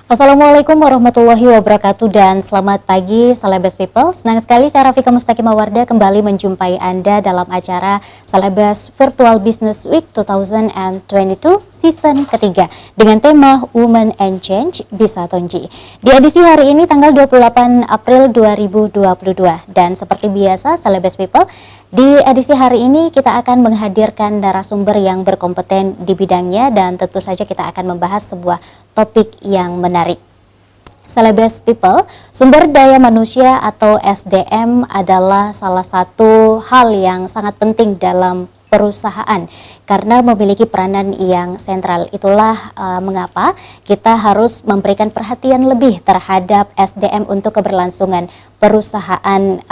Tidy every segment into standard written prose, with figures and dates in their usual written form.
Assalamualaikum warahmatullahi wabarakatuh dan selamat pagi Celebes People. Senang sekali saya Rafika Mustaqimah Wardah kembali menjumpai Anda dalam acara Celebes Virtual Business Week 2022 season ketiga dengan tema Women and Change Bisa Tonji. Di edisi hari ini tanggal 28 April 2022 dan seperti biasa Celebes People, di edisi hari ini kita akan menghadirkan narasumber yang berkompeten di bidangnya dan tentu saja kita akan membahas sebuah topik yang menarik. Celebes People, sumber daya manusia atau SDM adalah salah satu hal yang sangat penting dalam perusahaan karena memiliki peranan yang sentral. Itulah mengapa kita harus memberikan perhatian lebih terhadap SDM untuk keberlangsungan perusahaan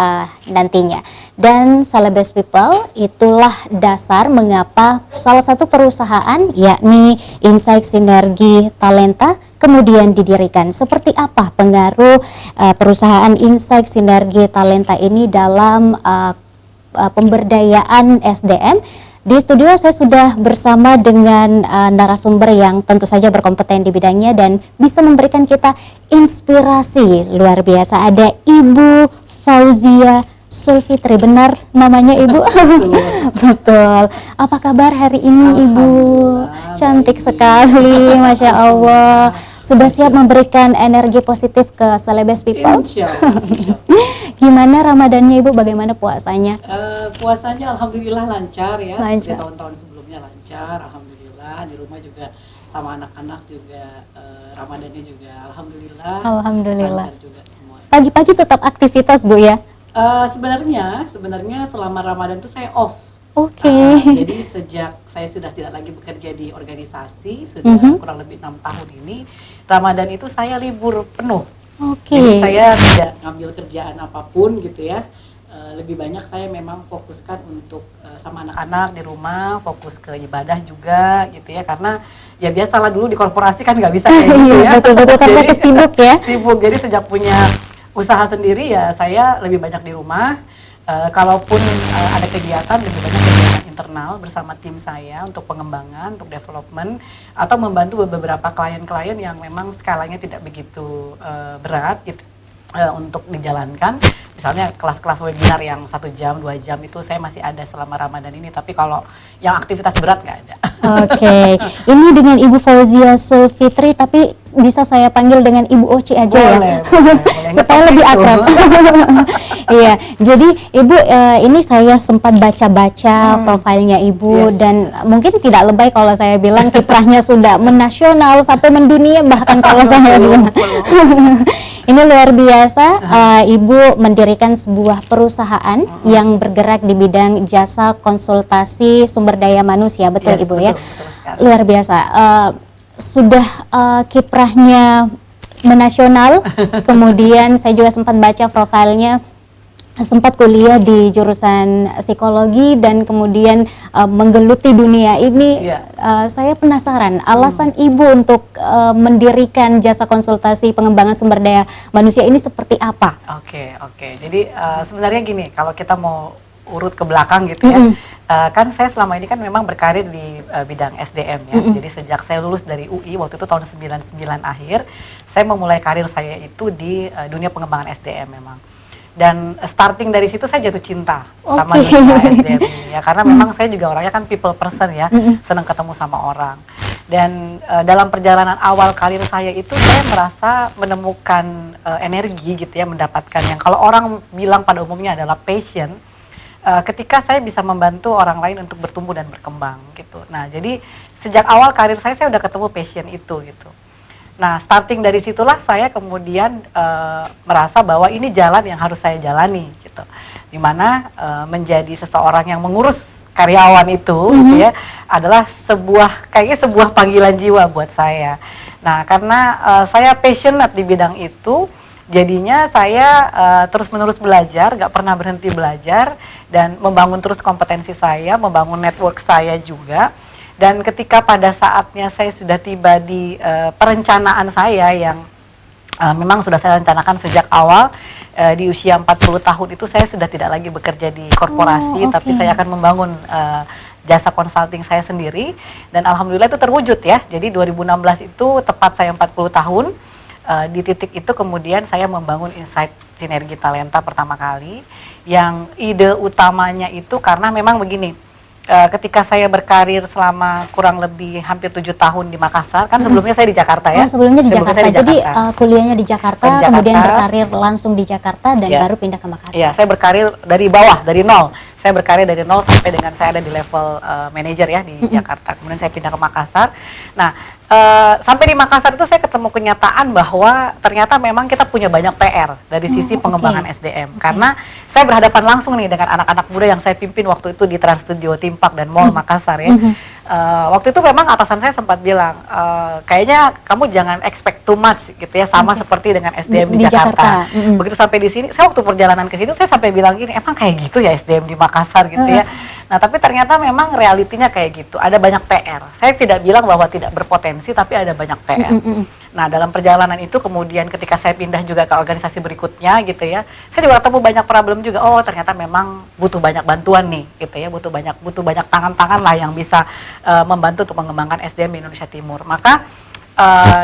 nantinya. Dan Celebes People, itulah dasar mengapa salah satu perusahaan yakni Insight Sinergi Talenta kemudian didirikan. Seperti apa pengaruh perusahaan Insight Sinergi Talenta ini dalam pemberdayaan SDM? Di studio saya sudah bersama dengan narasumber yang tentu saja berkompeten di bidangnya dan bisa memberikan kita inspirasi luar biasa. Ada Ibu Fauzia Sulfitri, benar namanya Ibu? Betul. Apa kabar hari ini Ibu? Cantik sekali, Masya Allah. Sudah siap memberikan energi positif ke Celebes People? Insya Allah. Gimana Ramadannya Ibu? Bagaimana puasanya? Puasanya Alhamdulillah lancar ya. Lancar. Seperti tahun-tahun sebelumnya lancar, Alhamdulillah. Di rumah juga sama anak-anak juga Ramadannya juga Alhamdulillah. Alhamdulillah. Lancar juga semua. Pagi-pagi tetap aktivitas Bu ya? Sebenarnya selama Ramadan itu saya off. Oke. Jadi sejak saya sudah tidak lagi bekerja di organisasi, sudah kurang lebih 6 tahun ini, Ramadan itu saya libur penuh. Oke. Jadi saya tidak ngambil kerjaan apapun gitu ya. Lebih banyak saya memang fokuskan untuk sama anak-anak di rumah, fokus ke ibadah juga gitu ya. Karena ya biasalah dulu di korporasi kan nggak bisa kayak gitu ya. Betul-betul karena kesibuk ya. Sibuk, jadi sejak punya usaha sendiri ya saya lebih banyak di rumah. Kalaupun ada kegiatan, lebih banyak kegiatan internal bersama tim saya untuk pengembangan, untuk development, atau membantu beberapa klien-klien yang memang skalanya tidak begitu berat gitu, untuk dijalankan. Misalnya kelas-kelas webinar yang 1 jam, 2 jam itu saya masih ada selama Ramadan ini, tapi kalau yang aktivitas berat nggak ada. Oke, ini dengan Ibu Fauzia Sulfitri, tapi bisa saya panggil dengan Ibu Oci aja boleh, ya, boleh. supaya lebih akrab. Iya, jadi Ibu ini saya sempat baca-baca profilnya Ibu, Yes. dan mungkin tidak lebay kalau saya bilang kiprahnya sudah menasional sampai mendunia bahkan kalau saya bilang. Ini luar biasa, Ibu mendirikan sebuah perusahaan yang bergerak di bidang jasa konsultasi sumber daya manusia, betul Yes, Ibu betul, ya? betul sekali. Luar biasa, sudah kiprahnya menasional, kemudian saya juga sempat baca profilnya, sempat kuliah di jurusan psikologi dan kemudian menggeluti dunia ini. Saya penasaran alasan Ibu untuk mendirikan jasa konsultasi pengembangan sumber daya manusia ini seperti apa? Oke. Jadi sebenarnya gini, kalau kita mau urut ke belakang gitu ya, kan saya selama ini kan memang berkarir di bidang SDM ya. Jadi sejak saya lulus dari UI waktu itu tahun 99 akhir, saya memulai karir saya itu di dunia pengembangan SDM memang. Dan starting dari situ saya jatuh cinta sama dunia SDM ini ya, karena memang saya juga orangnya kan people person ya, senang ketemu sama orang. Dan dalam perjalanan awal karir saya itu saya merasa menemukan energi gitu ya, mendapatkan yang kalau orang bilang pada umumnya adalah passion, ketika saya bisa membantu orang lain untuk bertumbuh dan berkembang gitu. Nah, jadi sejak awal karir saya udah ketemu passion itu gitu. Nah, starting dari situlah saya kemudian merasa bahwa ini jalan yang harus saya jalani gitu. Dimana menjadi seseorang yang mengurus karyawan itu gitu ya, adalah kayaknya sebuah panggilan jiwa buat saya. Nah, karena saya passionate di bidang itu, jadinya saya terus-menerus belajar, gak pernah berhenti belajar, dan membangun terus kompetensi saya, membangun network saya juga. Dan ketika pada saatnya saya sudah tiba di perencanaan saya yang memang sudah saya rencanakan sejak awal, di usia 40 tahun itu saya sudah tidak lagi bekerja di korporasi, tapi saya akan membangun jasa consulting saya sendiri, dan alhamdulillah itu terwujud ya. Jadi 2016 itu tepat saya 40 tahun, Di titik itu kemudian saya membangun Insight Sinergi Talenta pertama kali, yang ide utamanya itu karena memang begini, ketika saya berkarir selama kurang lebih hampir 7 tahun di Makassar, kan sebelumnya saya di Jakarta ya. Oh, sebelumnya di Sebelumnya Jakarta. saya di Jadi Jakarta. kuliahnya di Jakarta, Di kemudian Jakarta. berkarir langsung di Jakarta dan Iya. baru pindah ke Makassar. Iya, saya berkarir dari bawah, dari nol. Saya berkarir dari nol sampai dengan saya ada di level manager ya di Jakarta. Kemudian saya pindah ke Makassar. Nah, sampai di Makassar itu saya ketemu kenyataan bahwa ternyata memang kita punya banyak PR dari sisi pengembangan SDM. Karena saya berhadapan langsung nih dengan anak-anak muda yang saya pimpin waktu itu di Trans Studio Theme Park dan Mall Makassar ya. Waktu itu memang atasan saya sempat bilang, kayaknya kamu jangan expect too much gitu ya, sama seperti dengan SDM di Jakarta. Begitu sampai di sini, saya waktu perjalanan ke sini saya sampai bilang gini, emang kayak gitu ya SDM di Makassar gitu ya. Nah, tapi ternyata memang realitinya kayak gitu, ada banyak PR. Saya tidak bilang bahwa tidak berpotensi, tapi ada banyak PR. Nah, dalam perjalanan itu kemudian ketika saya pindah juga ke organisasi berikutnya gitu ya, saya juga ketemu banyak problem juga. Oh, ternyata memang butuh banyak bantuan nih gitu ya, butuh banyak tangan-tangan lah yang bisa membantu untuk mengembangkan SDM di Indonesia Timur. Maka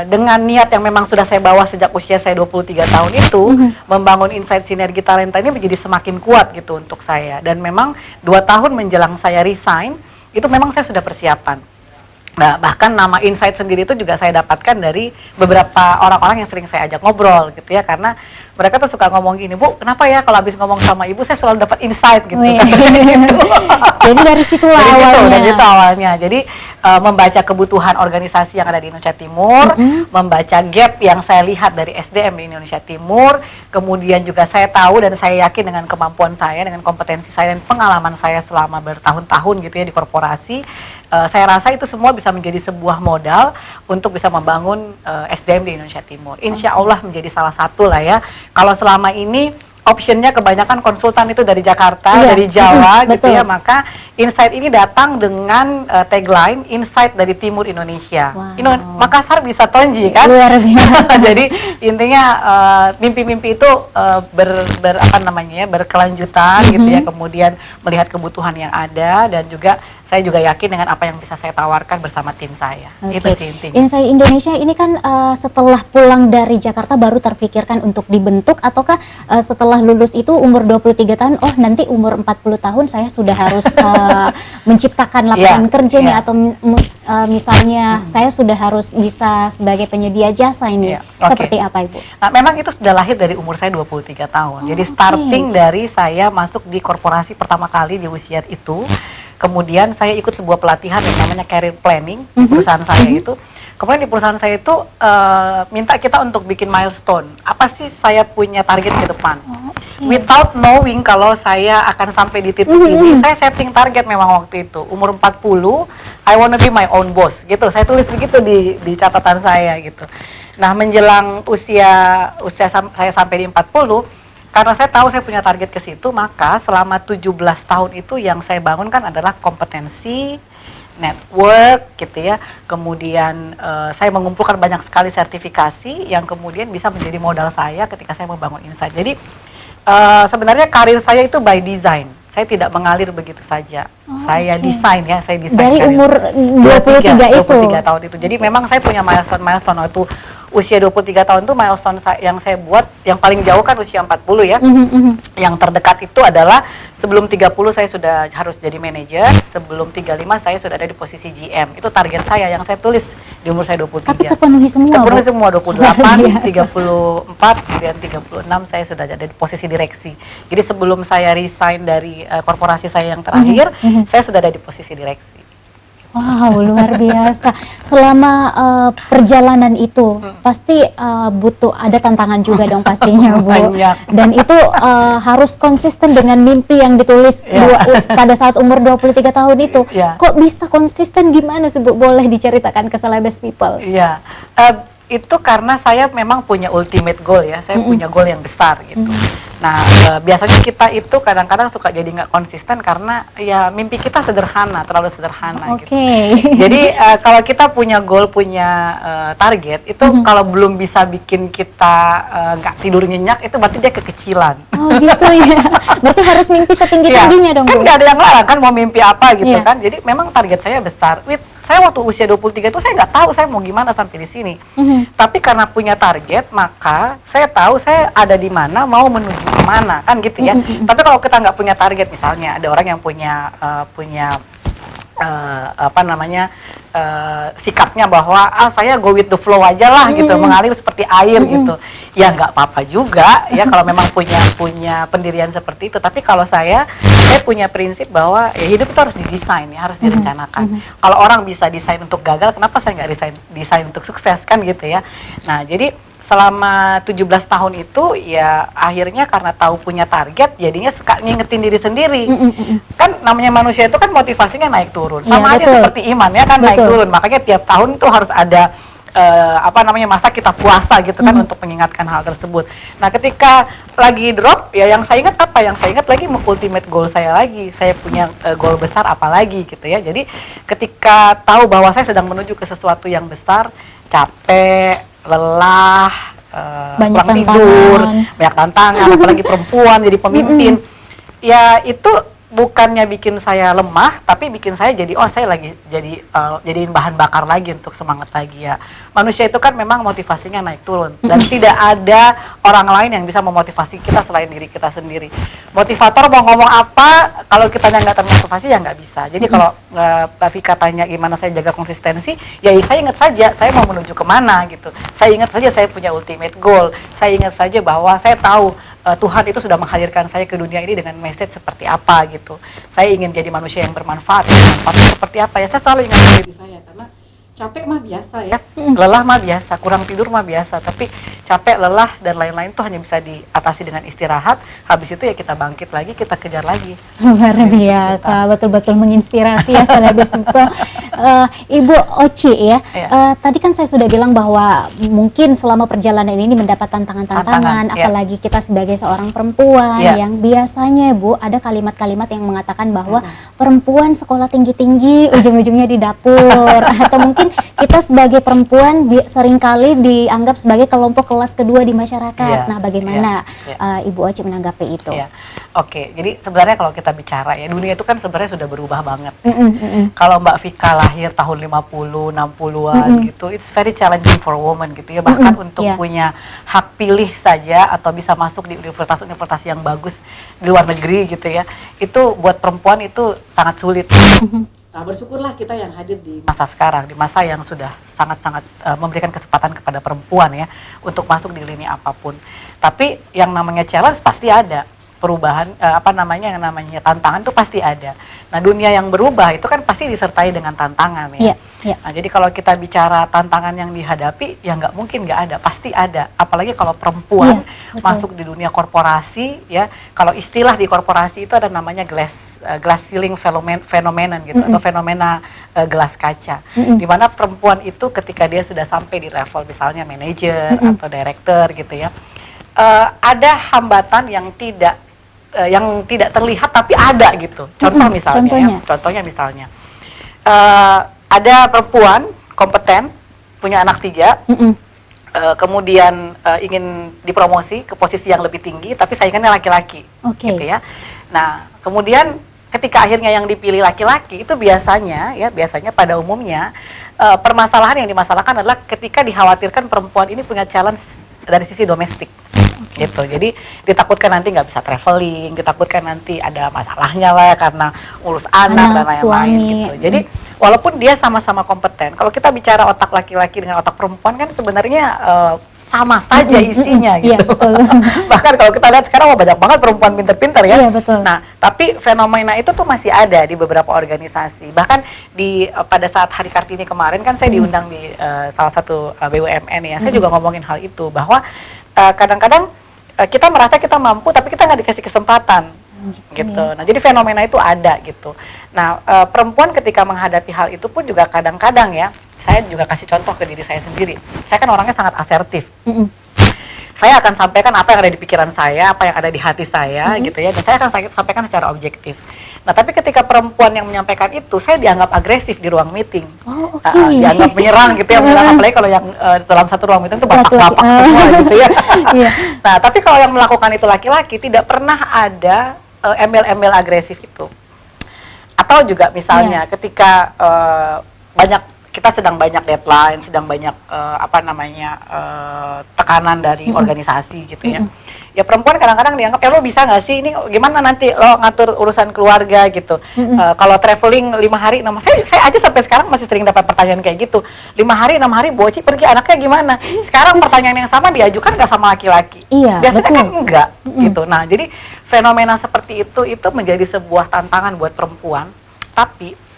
dengan niat yang memang sudah saya bawa sejak usia saya 23 tahun itu, membangun Insight Sinergi Talenta ini menjadi semakin kuat gitu untuk saya. Dan memang 2 tahun menjelang saya resign, itu memang saya sudah persiapan. Nah, bahkan nama Insight sendiri itu juga saya dapatkan dari beberapa orang-orang yang sering saya ajak ngobrol gitu ya, karena mereka tuh suka ngomong gini, Bu, kenapa ya kalau habis ngomong sama Ibu saya selalu dapat insight gitu. Jadi dari situ awalnya. Dari situ awalnya. Jadi membaca kebutuhan organisasi yang ada di Indonesia Timur, membaca gap yang saya lihat dari SDM di Indonesia Timur, kemudian juga saya tahu dan saya yakin dengan kemampuan saya, dengan kompetensi saya dan pengalaman saya selama bertahun-tahun gitu ya di korporasi, saya rasa itu semua bisa menjadi sebuah modal untuk bisa membangun SDM di Indonesia Timur. Insya Allah menjadi salah satu lah ya. Kalau selama ini optionnya kebanyakan konsultan itu dari Jakarta, dari Jawa gitu ya, maka Insight ini datang dengan tagline Insight dari Timur Indonesia. Makassar bisa tonji kan? Luar biasa. Jadi intinya mimpi-mimpi itu berkelanjutan gitu ya, kemudian melihat kebutuhan yang ada dan juga saya juga yakin dengan apa yang bisa saya tawarkan bersama tim saya. Itu sih intinya. Insight Indonesia ini kan setelah pulang dari Jakarta baru terpikirkan untuk dibentuk, ataukah setelah lulus itu umur 23 tahun, oh nanti umur 40 tahun saya sudah harus menciptakan lapangan kerja nih, atau misalnya saya sudah harus bisa sebagai penyedia jasa ini. Seperti apa Ibu? Nah, memang itu sudah lahir dari umur saya 23 tahun. Jadi starting dari saya masuk di korporasi pertama kali di usia itu. Kemudian saya ikut sebuah pelatihan yang namanya career planning di perusahaan saya itu. Kemudian di perusahaan saya itu minta kita untuk bikin milestone. Apa sih saya punya target ke depan? Without knowing kalau saya akan sampai di titik ini, saya setting target memang waktu itu. Umur 40, I wanna be my own boss gitu. Saya tulis begitu di catatan saya gitu. Nah, menjelang usia saya sampai di 40, karena saya tahu saya punya target ke situ, maka selama 17 tahun itu yang saya bangunkan adalah kompetensi, network gitu ya. Kemudian saya mengumpulkan banyak sekali sertifikasi yang kemudian bisa menjadi modal saya ketika saya membangun Insight. Jadi sebenarnya karir saya itu by design. Saya tidak mengalir begitu saja. Saya desain ya, saya desain dari karir. umur 23 itu. 23 tahun itu. Jadi memang saya punya milestone waktu usia 23 tahun itu milestone yang saya buat yang paling jauh kan usia 40 ya. Yang terdekat itu adalah sebelum 30 saya sudah harus jadi manajer, sebelum 35 saya sudah ada di posisi GM. Itu target saya yang saya tulis di umur saya 23. Tapi terpenuhi semua. Terpenuhi semua 28, 34, kemudian 36 saya sudah ada di posisi direksi. Jadi sebelum saya resign dari korporasi saya yang terakhir, saya sudah ada di posisi direksi. Wow, luar biasa. Selama perjalanan itu pasti butuh ada tantangan juga dong pastinya, Bu. Banyak. Dan itu harus konsisten dengan mimpi yang ditulis pada saat umur 23 tahun itu. Kok bisa konsisten, gimana sih, Bu? Boleh diceritakan ke Celebes People? Iya. Itu karena saya memang punya ultimate goal ya. Saya punya goal yang besar gitu. Nah, biasanya kita itu kadang-kadang suka jadi nggak konsisten karena ya mimpi kita sederhana, terlalu sederhana gitu. Jadi kalau kita punya goal, punya target, itu kalau belum bisa bikin kita nggak tidur nyenyak, itu berarti dia kekecilan. Oh gitu ya. Berarti harus mimpi setinggi-tingginya dong, Bu. Kan nggak ada yang larang kan mau mimpi apa gitu kan. Jadi memang target saya besar. saya waktu usia 23 itu saya nggak tahu saya mau gimana sampai di sini. Tapi karena punya target, maka saya tahu saya ada di mana, mau menuju kemana, kan gitu ya. Tapi kalau kita nggak punya target, misalnya ada orang yang punya sikapnya bahwa saya go with the flow aja lah gitu, mengalir seperti air gitu, ya nggak apa-apa juga ya kalau memang punya pendirian seperti itu. Tapi kalau saya punya prinsip bahwa ya hidup itu harus didesain ya, harus direncanakan. Kalau orang bisa desain untuk gagal, kenapa saya nggak desain untuk sukses, kan gitu ya. Nah jadi selama 17 tahun itu ya akhirnya karena tahu punya target, jadinya suka ngingetin diri sendiri. Kan namanya manusia itu kan motivasinya naik turun, sama aja seperti iman ya kan, naik turun. Makanya tiap tahun tuh harus ada masa kita puasa gitu kan, untuk mengingatkan hal tersebut. Nah ketika lagi drop ya, yang saya ingat apa? Yang saya ingat lagi ultimate goal saya lagi, saya punya goal besar apa lagi gitu ya. Jadi ketika tahu bahwa saya sedang menuju ke sesuatu yang besar, capek, lelah, kurang tidur, banyak tantangan, apalagi perempuan jadi pemimpin, ya itu bukannya bikin saya lemah, tapi bikin saya jadi saya lagi jadiin bahan bakar lagi untuk semangat lagi ya. Manusia itu kan memang motivasinya naik turun, dan tidak ada orang lain yang bisa memotivasi kita selain diri kita sendiri. Motivator mau ngomong apa, kalau kita nggak termotivasi ya nggak bisa. Jadi kalau Mbak Vika tanya gimana saya jaga konsistensi, ya saya ingat saja saya mau menuju kemana gitu. Saya ingat saja saya punya ultimate goal. Saya ingat saja bahwa saya tahu Tuhan itu sudah menghadirkan saya ke dunia ini dengan message seperti apa gitu. Saya ingin jadi manusia yang bermanfaat. Bermanfaat seperti apa ya? Saya selalu ingat diri saya, karena capek mah biasa ya, lelah mah biasa, kurang tidur mah biasa. Tapi capek, lelah dan lain-lain itu hanya bisa diatasi dengan istirahat. Habis itu ya kita bangkit lagi, kita kejar lagi. Luar biasa, betul-betul menginspirasi ya Celebes People. Ibu Oci ya, tadi kan saya sudah bilang bahwa mungkin selama perjalanan ini mendapat tantangan-tantangan, apalagi kita sebagai seorang perempuan yang biasanya Bu ada kalimat-kalimat yang mengatakan bahwa perempuan sekolah tinggi-tinggi ujung-ujungnya di dapur, atau mungkin kita sebagai perempuan seringkali dianggap sebagai kelompok kelas kedua di masyarakat. Nah bagaimana Ibu Oci menanggapi itu? Oke, jadi sebenarnya kalau kita bicara ya, dunia itu kan sebenarnya sudah berubah banget. Kalau Mbak Vika lahir tahun 50, 60-an gitu, it's very challenging for woman gitu ya. Bahkan untuk punya hak pilih saja atau bisa masuk di universitas-universitas yang bagus di luar negeri gitu ya, itu buat perempuan itu sangat sulit. Nah, bersyukurlah kita yang hadir di masa sekarang, di masa yang sudah sangat-sangat memberikan kesempatan kepada perempuan ya untuk masuk di lini apapun. Tapi yang namanya challenge pasti ada. Perubahan yang namanya tantangan itu pasti ada. Nah dunia yang berubah itu kan pasti disertai dengan tantangan ya. Nah jadi kalau kita bicara tantangan yang dihadapi ya nggak mungkin nggak ada, pasti ada. Apalagi kalau perempuan masuk di dunia korporasi ya. Kalau istilah di korporasi itu ada namanya glass ceiling phenomenon gitu, atau fenomena gelas kaca. Dimana perempuan itu ketika dia sudah sampai di level misalnya manajer atau director gitu ya, ada hambatan yang tidak terlihat tapi ada gitu. Contohnya misalnya ada perempuan kompeten, punya anak 3, kemudian ingin dipromosi ke posisi yang lebih tinggi, tapi saingannya laki-laki, gitu ya. Nah kemudian ketika akhirnya yang dipilih laki-laki itu biasanya pada umumnya permasalahan yang dimasalahkan adalah ketika dikhawatirkan perempuan ini punya challenge dari sisi domestik. Gitu, jadi ditakutkan nanti nggak bisa traveling, ditakutkan nanti ada masalahnya lah karena urus anak dan lain-lain gitu. Jadi walaupun dia sama-sama kompeten, kalau kita bicara otak laki-laki dengan otak perempuan kan sebenarnya sama saja isinya gitu. Bahkan kalau kita lihat sekarang banyak banget perempuan pinter-pinter ya. Nah, tapi fenomena itu tuh masih ada di beberapa organisasi. Bahkan pada saat Hari Kartini kemarin kan saya diundang di salah satu BUMN ya. Saya juga ngomongin hal itu bahwa kadang-kadang kita merasa kita mampu tapi kita nggak dikasih kesempatan gitu. Nah jadi fenomena itu ada gitu. Nah perempuan ketika menghadapi hal itu pun juga kadang-kadang ya, saya juga kasih contoh ke diri saya sendiri. Saya kan orangnya sangat asertif. Saya akan sampaikan apa yang ada di pikiran saya, apa yang ada di hati saya gitu ya, dan saya akan sampaikan secara objektif. Nah tapi ketika perempuan yang menyampaikan itu, saya dianggap agresif di ruang meeting, dianggap menyerang gitu ya, apalagi kalau yang dalam satu ruang meeting itu bapak-bapak semua gitu ya. Nah tapi kalau yang melakukan itu laki-laki, tidak pernah ada embel-embel agresif itu. Atau juga misalnya ketika kita sedang banyak deadline, sedang banyak tekanan dari organisasi gitu ya. Ya perempuan kadang-kadang dianggap, ya lo bisa nggak sih, ini gimana nanti lo ngatur urusan keluarga gitu. Kalau traveling 5 hari, saya aja sampai sekarang masih sering dapat pertanyaan kayak gitu. 5 hari, 6 hari, Boci pergi, anaknya gimana? Sekarang pertanyaan yang sama diajukan nggak sama laki-laki? Iya, biasanya betul. kan enggak gitu. Nah jadi fenomena seperti itu menjadi sebuah tantangan buat perempuan. Tapi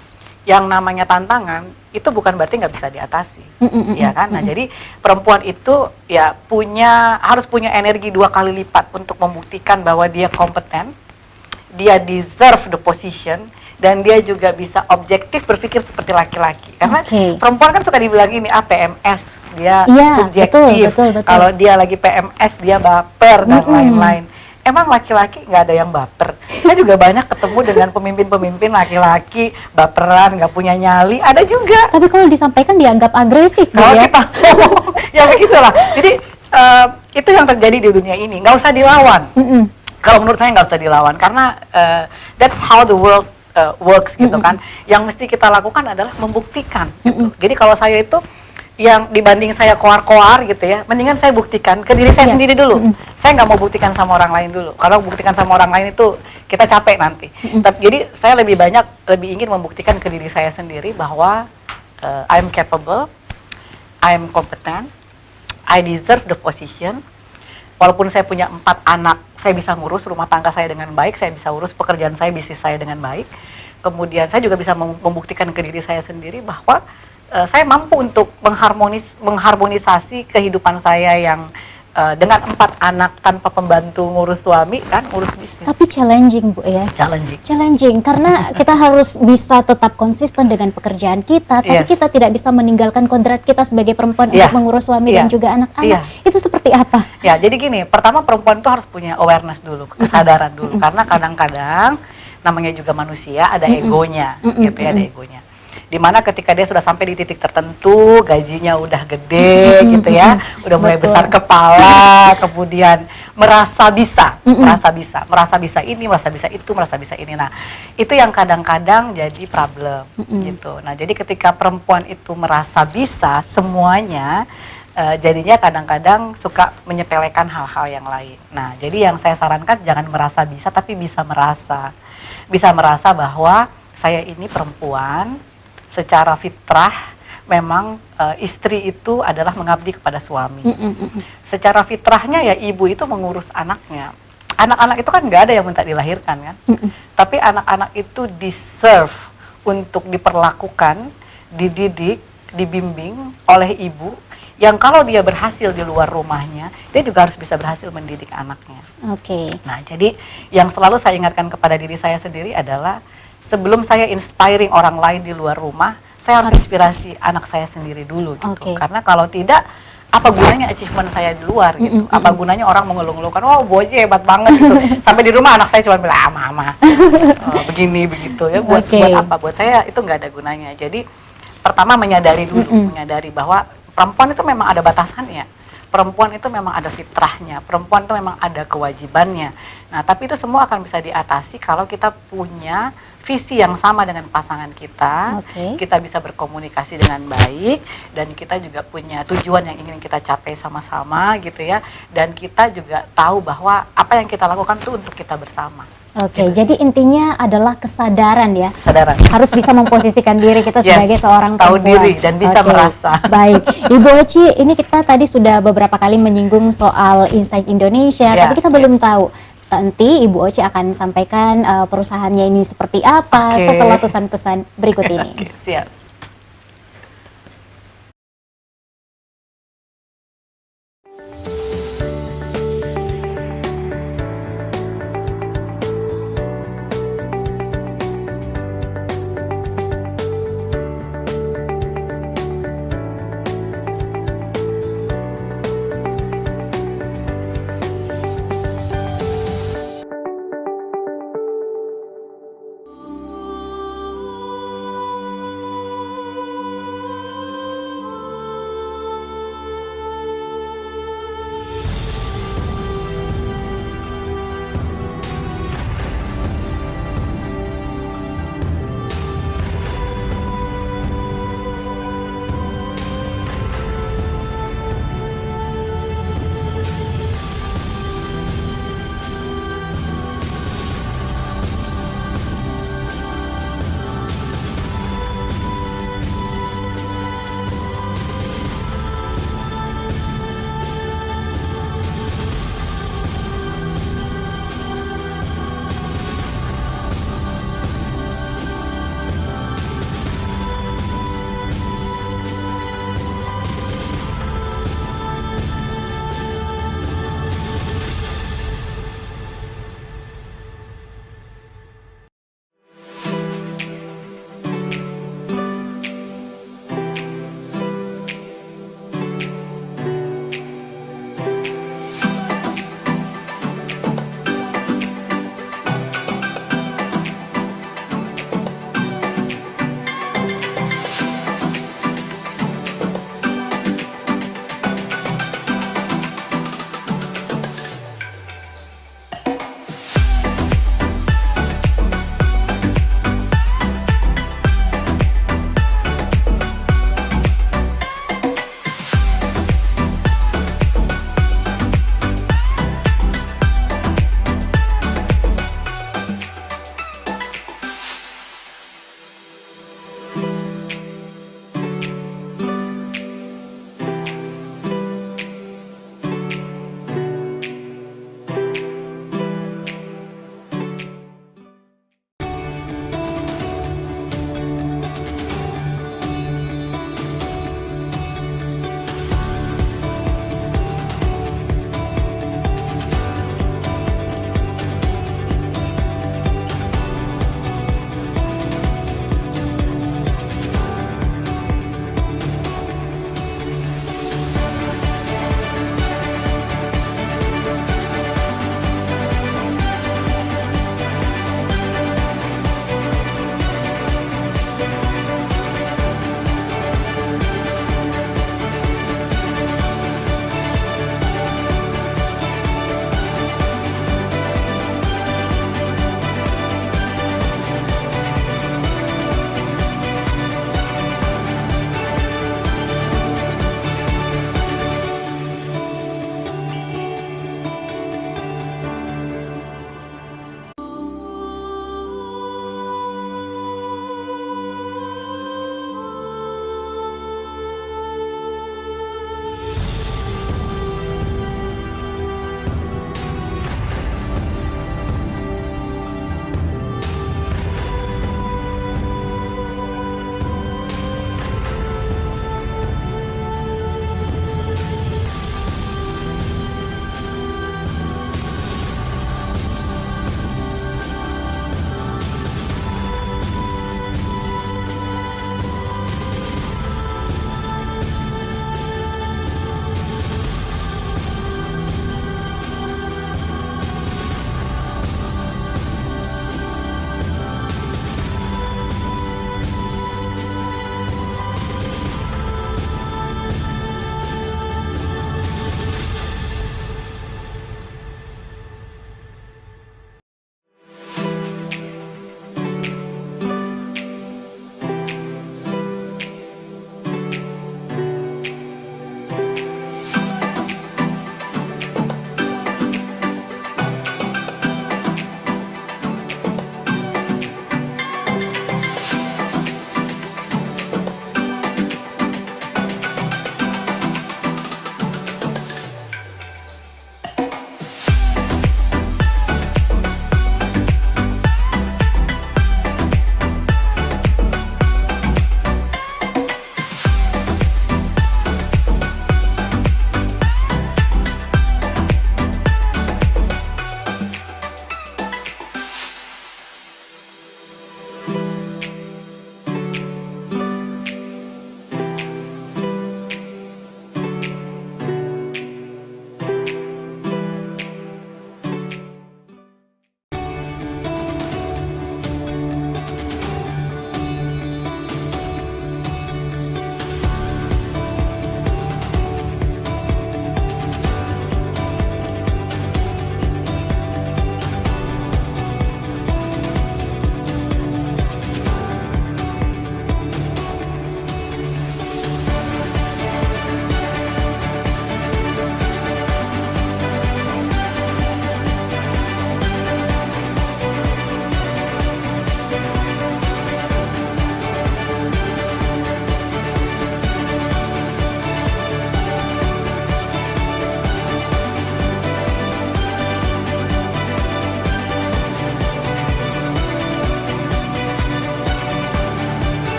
yang namanya tantangan itu bukan berarti nggak bisa diatasi, ya kan? Nah jadi perempuan itu ya harus punya energi 2 kali lipat untuk membuktikan bahwa dia kompeten, dia deserve the position, dan dia juga bisa objektif berpikir seperti laki-laki. Karena perempuan kan suka dibilang ini PMS, dia subjektif. Betul. Kalau dia lagi PMS dia baper dan lain-lain. Emang laki-laki nggak ada yang baper? Saya juga banyak ketemu dengan pemimpin-pemimpin laki-laki baperan, nggak punya nyali, ada juga. Tapi kalau disampaikan dianggap agresif, kalau kita, ya begitulah. Jadi itu yang terjadi di dunia ini, nggak usah dilawan. Kalau menurut saya nggak usah dilawan, karena that's how the world works gitu kan. Yang mesti kita lakukan adalah membuktikan. Gitu. Jadi kalau saya itu yang dibanding saya koar-koar gitu ya, mendingan saya buktikan ke diri saya sendiri dulu. Saya nggak mau buktikan sama orang lain dulu. Kalau buktikan sama orang lain itu kita capek nanti. Jadi saya lebih ingin membuktikan ke diri saya sendiri bahwa I'm capable, I'm competent, I deserve the position. Walaupun saya punya 4 anak, saya bisa ngurus rumah tangga saya dengan baik, saya bisa urus pekerjaan saya, bisnis saya dengan baik. Kemudian saya juga bisa membuktikan ke diri saya sendiri bahwa saya mampu untuk mengharmonisasi kehidupan saya yang dengan 4 anak tanpa pembantu, ngurus suami kan, ngurus bisnis. Tapi challenging Bu ya. Challenging karena kita harus bisa tetap konsisten dengan pekerjaan kita, tapi kita tidak bisa meninggalkan kodrat kita sebagai perempuan untuk mengurus suami dan juga anak-anak. Itu seperti apa? Ya, jadi gini, pertama perempuan itu harus punya awareness dulu, kesadaran dulu, karena kadang-kadang namanya juga manusia, ada egonya, gitu ya, ada egonya. Dimana ketika dia sudah sampai di titik tertentu, gajinya udah gede gitu ya, udah mulai besar kepala, kemudian merasa bisa ini, merasa bisa itu, merasa bisa ini. Nah, itu yang kadang-kadang jadi problem gitu. Nah, jadi ketika perempuan itu merasa bisa semuanya, jadinya kadang-kadang suka menyepelekan hal-hal yang lain. Nah, jadi yang saya sarankan jangan merasa bisa, tapi bisa merasa bahwa saya ini perempuan. Secara fitrah memang istri itu adalah mengabdi kepada suami. Secara fitrahnya ya ibu itu mengurus anaknya. Anak-anak itu kan nggak ada yang minta dilahirkan kan. Tapi anak-anak itu deserve untuk diperlakukan, dididik, dibimbing oleh ibu. Yang kalau dia berhasil di luar rumahnya, dia juga harus bisa berhasil mendidik anaknya. Nah, jadi yang selalu saya ingatkan kepada diri saya sendiri adalah sebelum saya inspiring orang lain di luar rumah, saya harus inspirasi anak saya sendiri dulu gitu. Karena kalau tidak, apa gunanya achievement saya di luar gitu? Apa gunanya orang mengeluh-ngeluhkan, oh Boci hebat banget gitu. Sampai di rumah anak saya cuma bilang, mama, begini begitu ya. Buat apa? Buat saya itu nggak ada gunanya. Jadi pertama menyadari dulu, menyadari bahwa perempuan itu memang ada batasannya. Perempuan itu memang ada fitrahnya, perempuan itu memang ada kewajibannya. Nah, tapi itu semua akan bisa diatasi kalau kita punya visi yang sama dengan pasangan kita, kita bisa berkomunikasi dengan baik, dan kita juga punya tujuan yang ingin kita capai sama-sama gitu ya, dan kita juga tahu bahwa apa yang kita lakukan itu untuk kita bersama. Jadi intinya adalah kesadaran ya. Kesadaran. Harus bisa memposisikan diri kita sebagai seorang perempuan. Tahu diri dan bisa merasa. Baik, Ibu Oci, ini kita tadi sudah beberapa kali menyinggung soal Insight Indonesia, tapi kita belum tahu. Nanti Ibu Oci akan sampaikan perusahaannya ini seperti apa setelah pesan-pesan berikut ini. Siap.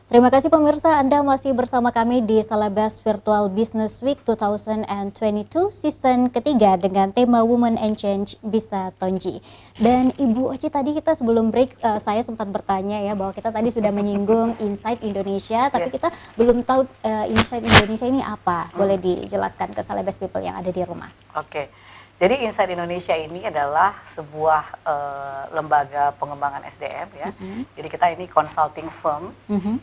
Terima kasih pemirsa, Anda masih bersama kami di Salabas Virtual Business Week 2022 season ketiga dengan tema Women and Change Bisa Tonji. Dan Ibu Oci, tadi kita sebelum break saya sempat bertanya ya bahwa kita tadi sudah menyinggung Insight Indonesia, tapi kita belum tahu Insight Indonesia ini apa. Boleh dijelaskan ke Salabas People yang ada di rumah? Oke. Jadi Insight Indonesia ini adalah sebuah lembaga pengembangan SDM ya. Jadi kita ini consulting firm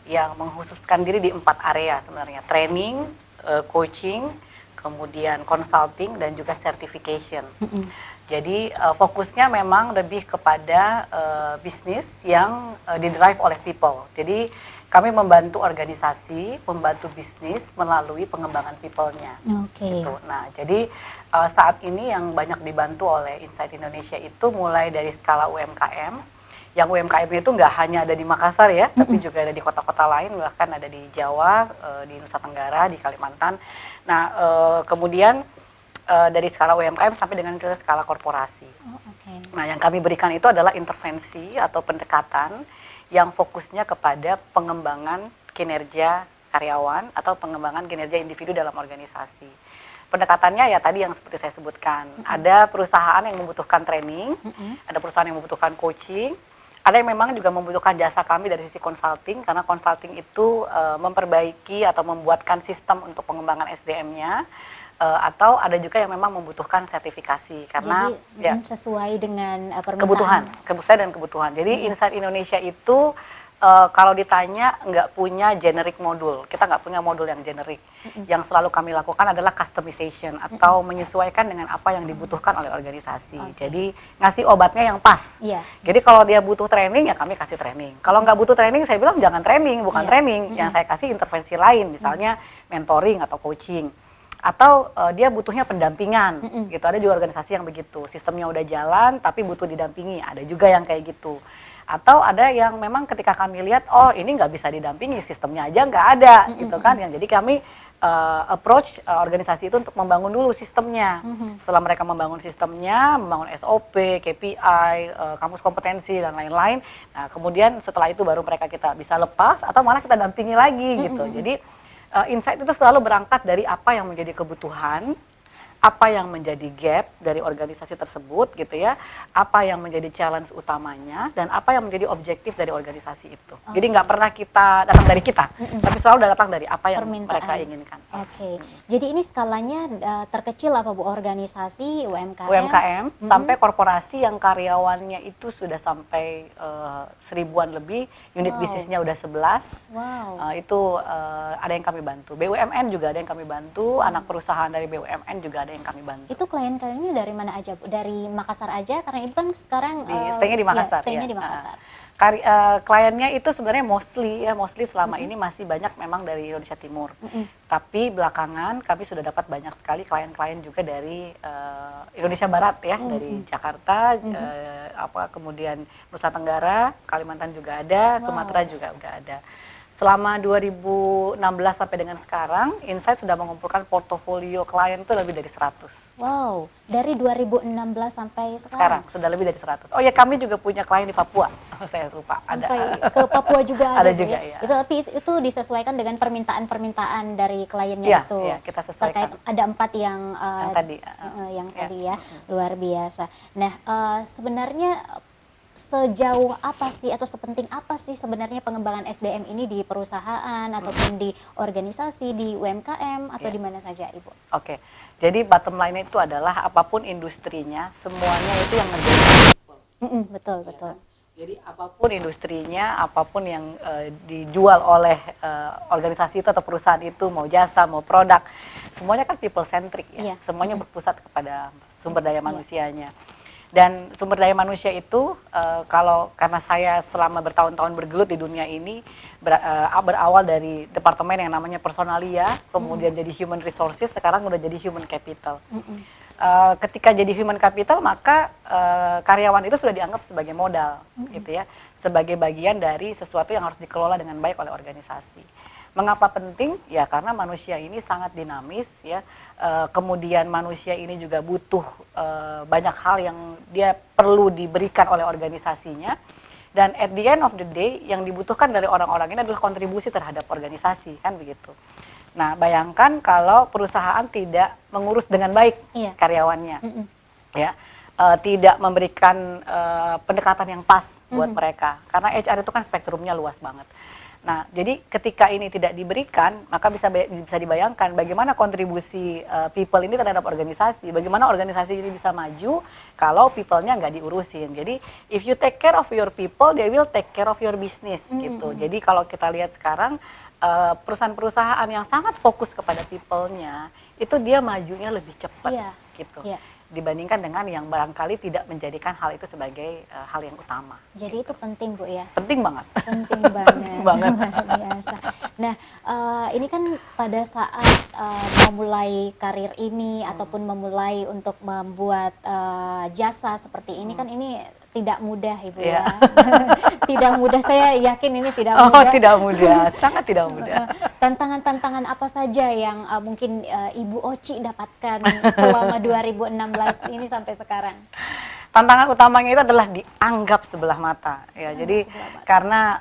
yang mengkhususkan diri di 4 area sebenarnya. Training, coaching, kemudian consulting dan juga certification. Jadi fokusnya memang lebih kepada bisnis yang didrive oleh people. Jadi kami membantu organisasi, membantu bisnis melalui pengembangan people-nya. Gitu. Nah, jadi saat ini yang banyak dibantu oleh Insight Indonesia itu mulai dari skala UMKM. Yang UMKM itu nggak hanya ada di Makassar ya, tapi juga ada di kota-kota lain, bahkan ada di Jawa, di Nusa Tenggara, di Kalimantan. Nah, kemudian dari skala UMKM sampai dengan ke skala korporasi. Nah, yang kami berikan itu adalah intervensi atau pendekatan yang fokusnya kepada pengembangan kinerja karyawan atau pengembangan kinerja individu dalam organisasi. Pendekatannya ya tadi yang seperti saya sebutkan, ada perusahaan yang membutuhkan training, ada perusahaan yang membutuhkan coaching, ada yang memang juga membutuhkan jasa kami dari sisi consulting, karena consulting itu memperbaiki atau membuatkan sistem untuk pengembangan SDM-nya, atau ada juga yang memang membutuhkan sertifikasi karena jadi, sesuai dengan permintaan kebutuhan dan kebutuhan. Jadi Insight Indonesia itu kalau ditanya nggak punya generic modul, kita nggak punya modul yang generik. Yang selalu kami lakukan adalah customization atau menyesuaikan dengan apa yang dibutuhkan oleh organisasi. Jadi ngasih obatnya yang pas. Jadi kalau dia butuh training ya kami kasih training. Kalau nggak butuh training saya bilang jangan training, bukan training. Yang saya kasih intervensi lain, misalnya mentoring atau coaching. Atau dia butuhnya pendampingan gitu, ada juga organisasi yang begitu, sistemnya udah jalan tapi butuh didampingi, ada juga yang kayak gitu. Atau ada yang memang ketika kami lihat, oh ini nggak bisa didampingi, sistemnya aja nggak ada gitu kan, yang jadi kami approach organisasi itu untuk membangun dulu sistemnya. Setelah mereka membangun sistemnya, membangun SOP, KPI, kamus kompetensi dan lain-lain, nah kemudian setelah itu baru mereka kita bisa lepas atau malah kita dampingi lagi gitu. Jadi Insight itu selalu berangkat dari apa yang menjadi kebutuhan, apa yang menjadi gap dari organisasi tersebut gitu ya, apa yang menjadi challenge utamanya, dan apa yang menjadi objektif dari organisasi itu. Jadi nggak pernah kita datang dari kita, tapi selalu datang dari apa yang mereka inginkan. Jadi ini skalanya terkecil apa Bu, organisasi, UMKM sampai korporasi yang karyawannya itu sudah sampai 1000-an lebih, unit bisnisnya udah 11. Itu ada yang kami bantu. BUMN juga ada yang kami bantu, anak perusahaan dari BUMN juga ada yang kami bantu. Itu klien-kliennya dari mana aja Bu? Dari Makassar aja? Karena Ibu kan sekarang stay-nya di Makassar. Stay-nya di Makassar. Kliennya itu sebenarnya mostly selama ini masih banyak memang dari Indonesia Timur. Tapi belakangan kami sudah dapat banyak sekali klien-klien juga dari Indonesia Barat ya, dari Jakarta, kemudian Nusa Tenggara, Kalimantan juga ada, Sumatera juga udah ada. Selama 2016 sampai dengan sekarang, Insight sudah mengumpulkan portofolio klien itu lebih dari 100. Wow, dari 2016 sampai sekarang? Sekarang, sudah lebih dari 100. Oh ya, kami juga punya klien di Papua, saya lupa. Sampai ke Papua juga ada juga ya? Tapi itu disesuaikan dengan permintaan-permintaan dari kliennya itu? Iya, kita sesuaikan. Terkait ada 4 yang tadi ya, luar biasa. Nah, sebenarnya sejauh apa sih atau sepenting apa sih sebenarnya pengembangan SDM ini di perusahaan ataupun di organisasi, di UMKM atau di mana saja Ibu? Jadi bottom line itu adalah apapun industrinya, semuanya itu yang ngerjain people. Betul. Jadi apapun industrinya, apapun yang dijual oleh organisasi itu atau perusahaan itu, mau jasa, mau produk, semuanya kan people centric ya. Semuanya berpusat kepada sumber daya manusianya. Dan sumber daya manusia itu karena saya selama bertahun-tahun bergelut di dunia ini berawal dari departemen yang namanya personalia, kemudian jadi human resources, sekarang udah jadi human capital. Ketika jadi human capital maka karyawan itu sudah dianggap sebagai modal gitu ya, sebagai bagian dari sesuatu yang harus dikelola dengan baik oleh organisasi. Mengapa penting? Ya karena manusia ini sangat dinamis ya. Kemudian manusia ini juga butuh banyak hal yang dia perlu diberikan oleh organisasinya. Dan at the end of the day yang dibutuhkan dari orang-orang ini adalah kontribusi terhadap organisasi, kan begitu. Nah, bayangkan kalau perusahaan tidak mengurus dengan baik karyawannya, ya, tidak memberikan pendekatan yang pas buat mereka, karena HR itu kan spektrumnya luas banget. Nah, jadi ketika ini tidak diberikan, maka bisa dibayangkan bagaimana kontribusi people ini terhadap organisasi, bagaimana organisasi ini bisa maju kalau people-nya nggak diurusin. Jadi, if you take care of your people, they will take care of your business, gitu. Jadi kalau kita lihat sekarang, perusahaan-perusahaan yang sangat fokus kepada people-nya, itu dia majunya lebih cepat, gitu. Dibandingkan dengan yang barangkali tidak menjadikan hal itu sebagai hal yang utama. Jadi itu penting, Bu, ya? Penting banget. Penting banget. Penting banget. Luar biasa. Nah, ini kan pada saat memulai karir ini ataupun memulai untuk membuat jasa seperti ini kan ini tidak mudah, Ibu, ya. Tidak mudah, saya yakin ini tidak mudah. Oh, tidak mudah, sangat tidak mudah. Tantangan-tantangan apa saja yang mungkin Ibu Oci dapatkan selama 2016 ini sampai sekarang? Tantangan utamanya itu adalah dianggap sebelah mata, ya. Jadi karena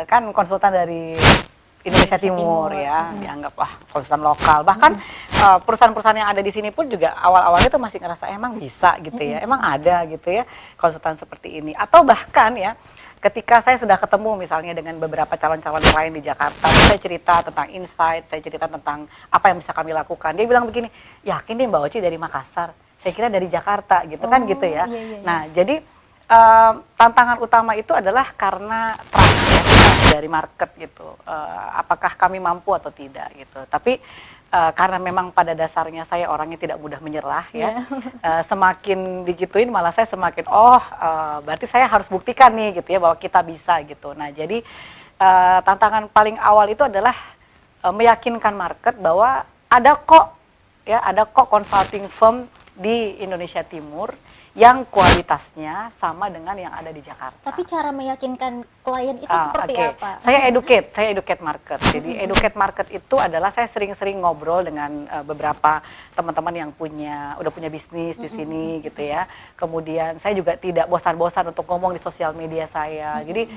kan konsultan dari Indonesia Timur ya, dianggaplah konsultan lokal. Bahkan perusahaan-perusahaan yang ada di sini pun juga awal-awalnya tuh masih ngerasa emang bisa gitu ya, emang ada gitu ya konsultan seperti ini. Atau bahkan ya, ketika saya sudah ketemu misalnya dengan beberapa calon-calon klien di Jakarta, saya cerita tentang insight, saya cerita tentang apa yang bisa kami lakukan. Dia bilang begini, yakin nih Mbak Oci dari Makassar, saya kira dari Jakarta gitu kan gitu ya. Nah, jadi tantangan utama itu adalah karena trust ya, dari market gitu. Apakah kami mampu atau tidak gitu. Tapi karena memang pada dasarnya saya orangnya tidak mudah menyerah ya. Semakin digituin malah saya semakin berarti saya harus buktikan nih gitu ya bahwa kita bisa gitu. Nah, jadi tantangan paling awal itu adalah meyakinkan market bahwa ada kok consulting firm di Indonesia Timur yang kualitasnya sama dengan yang ada di Jakarta. Tapi cara meyakinkan klien itu seperti apa? Saya educate market. Jadi educate market itu adalah saya sering-sering ngobrol dengan beberapa teman-teman yang udah punya bisnis di sini gitu ya. Kemudian saya juga tidak bosan-bosan untuk ngomong di sosial media saya. Jadi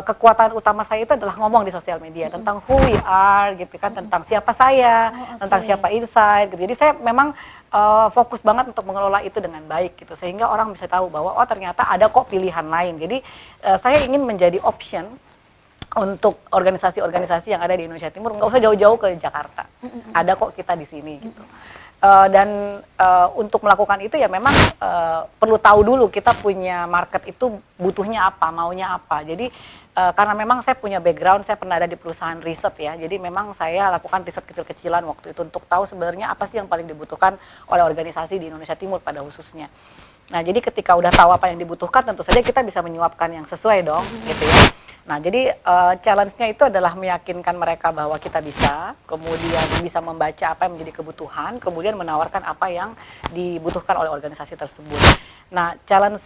kekuatan utama saya itu adalah ngomong di sosial media tentang who we are gitu kan, tentang siapa saya, tentang siapa Insight gitu. Jadi saya memang fokus banget untuk mengelola itu dengan baik gitu, sehingga orang bisa tahu bahwa ternyata ada kok pilihan lain. Jadi saya ingin menjadi option untuk organisasi-organisasi yang ada di Indonesia Timur, nggak usah jauh-jauh ke Jakarta, ada kok kita di sini gitu. Dan untuk melakukan itu ya memang perlu tahu dulu kita punya market itu butuhnya apa, maunya apa. Jadi karena memang saya punya background, saya pernah ada di perusahaan riset ya, jadi memang saya lakukan riset kecil-kecilan waktu itu untuk tahu sebenarnya apa sih yang paling dibutuhkan oleh organisasi di Indonesia Timur pada khususnya. Nah, jadi ketika udah tahu apa yang dibutuhkan, tentu saja kita bisa menyuapkan yang sesuai dong, gitu ya. Nah, jadi challenge-nya itu adalah meyakinkan mereka bahwa kita bisa, kemudian bisa membaca apa yang menjadi kebutuhan, kemudian menawarkan apa yang dibutuhkan oleh organisasi tersebut. Nah, challenge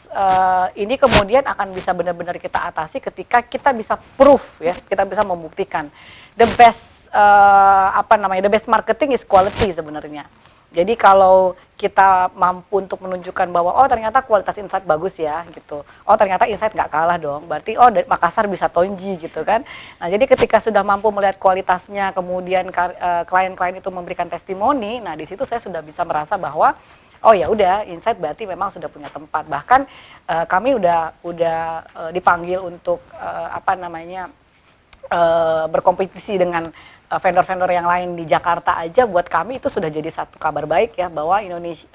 ini kemudian akan bisa benar-benar kita atasi ketika kita bisa proof ya, kita bisa membuktikan the best the best marketing is quality sebenarnya. Jadi kalau kita mampu untuk menunjukkan bahwa ternyata kualitas Insight bagus ya gitu. Ternyata Insight nggak kalah dong. Berarti Makassar bisa tonji gitu kan. Nah, jadi ketika sudah mampu melihat kualitasnya, kemudian klien-klien itu memberikan testimoni, nah di situ saya sudah bisa merasa bahwa ya udah Insight berarti memang sudah punya tempat. Bahkan kami udah dipanggil untuk berkompetisi dengan vendor-vendor yang lain di Jakarta aja. Buat kami itu sudah jadi satu kabar baik ya, bahwa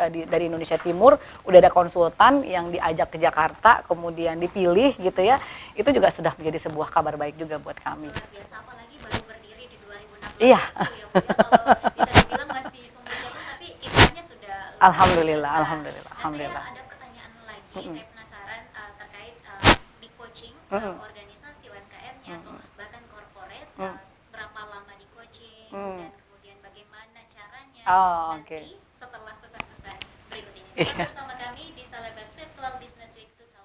dari Indonesia Timur udah ada konsultan yang diajak ke Jakarta kemudian dipilih gitu ya. Itu juga sudah menjadi sebuah kabar baik juga buat kami. Luar biasa, apalagi baru berdiri di 2016. Iya. Kalau bisa dibilang masih setengah jatuh, tapi kiprahnya sudah Alhamdulillah, biasa. alhamdulillah, Nah, alhamdulillah. saya ada pertanyaan lagi, saya penasaran terkait di coaching organisasi UMKM-nya atau bahkan corporate, berapa lama di coaching dan kemudian bagaimana caranya nanti setelah pesan-pesan berikut ini. Tetap bersama kami di Salabas Virtual Business Week 2022.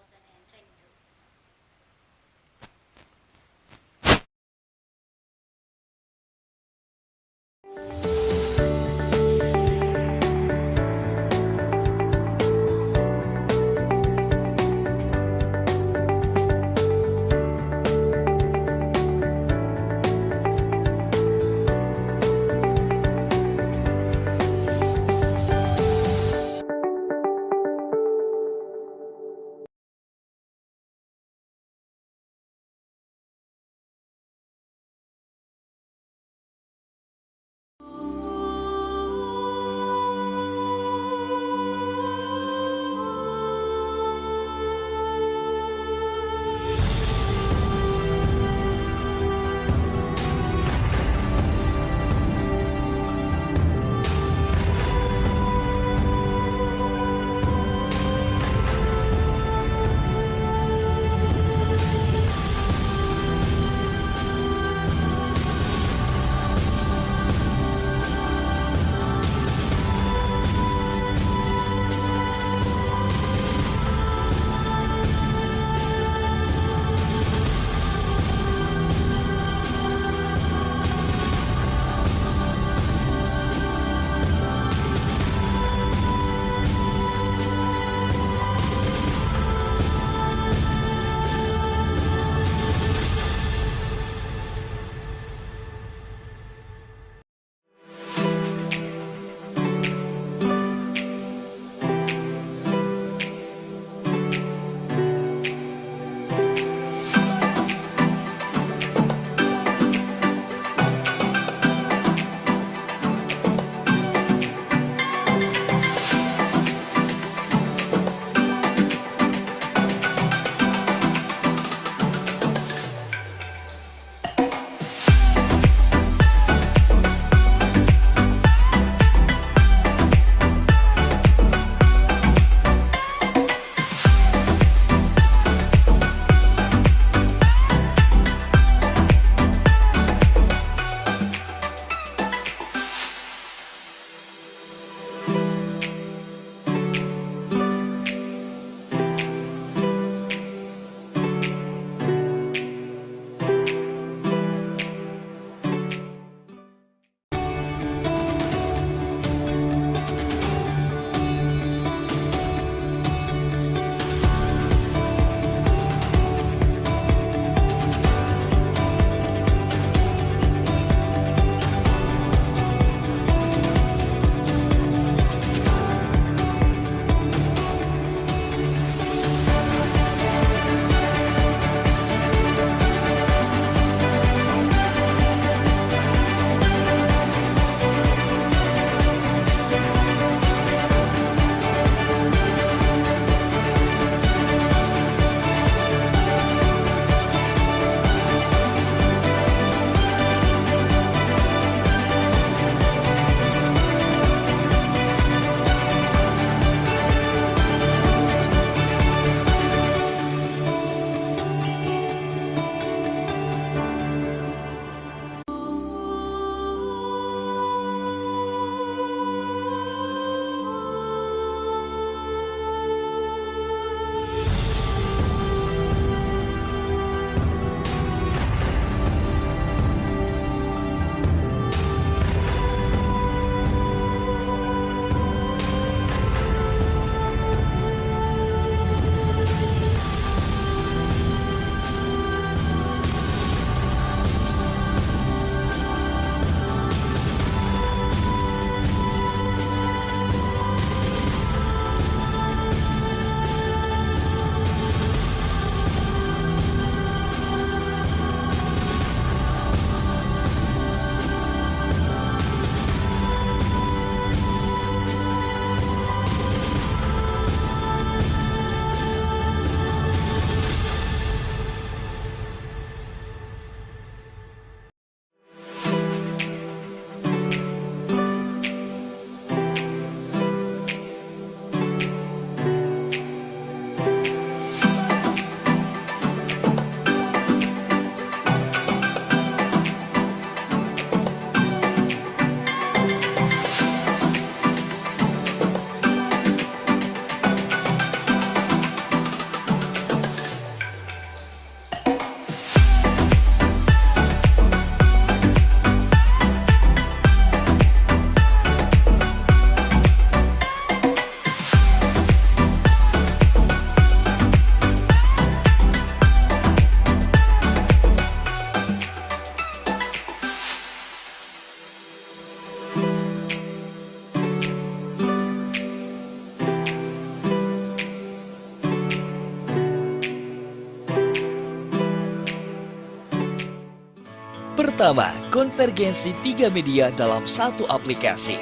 Pertama, konvergensi 3 media dalam satu aplikasi.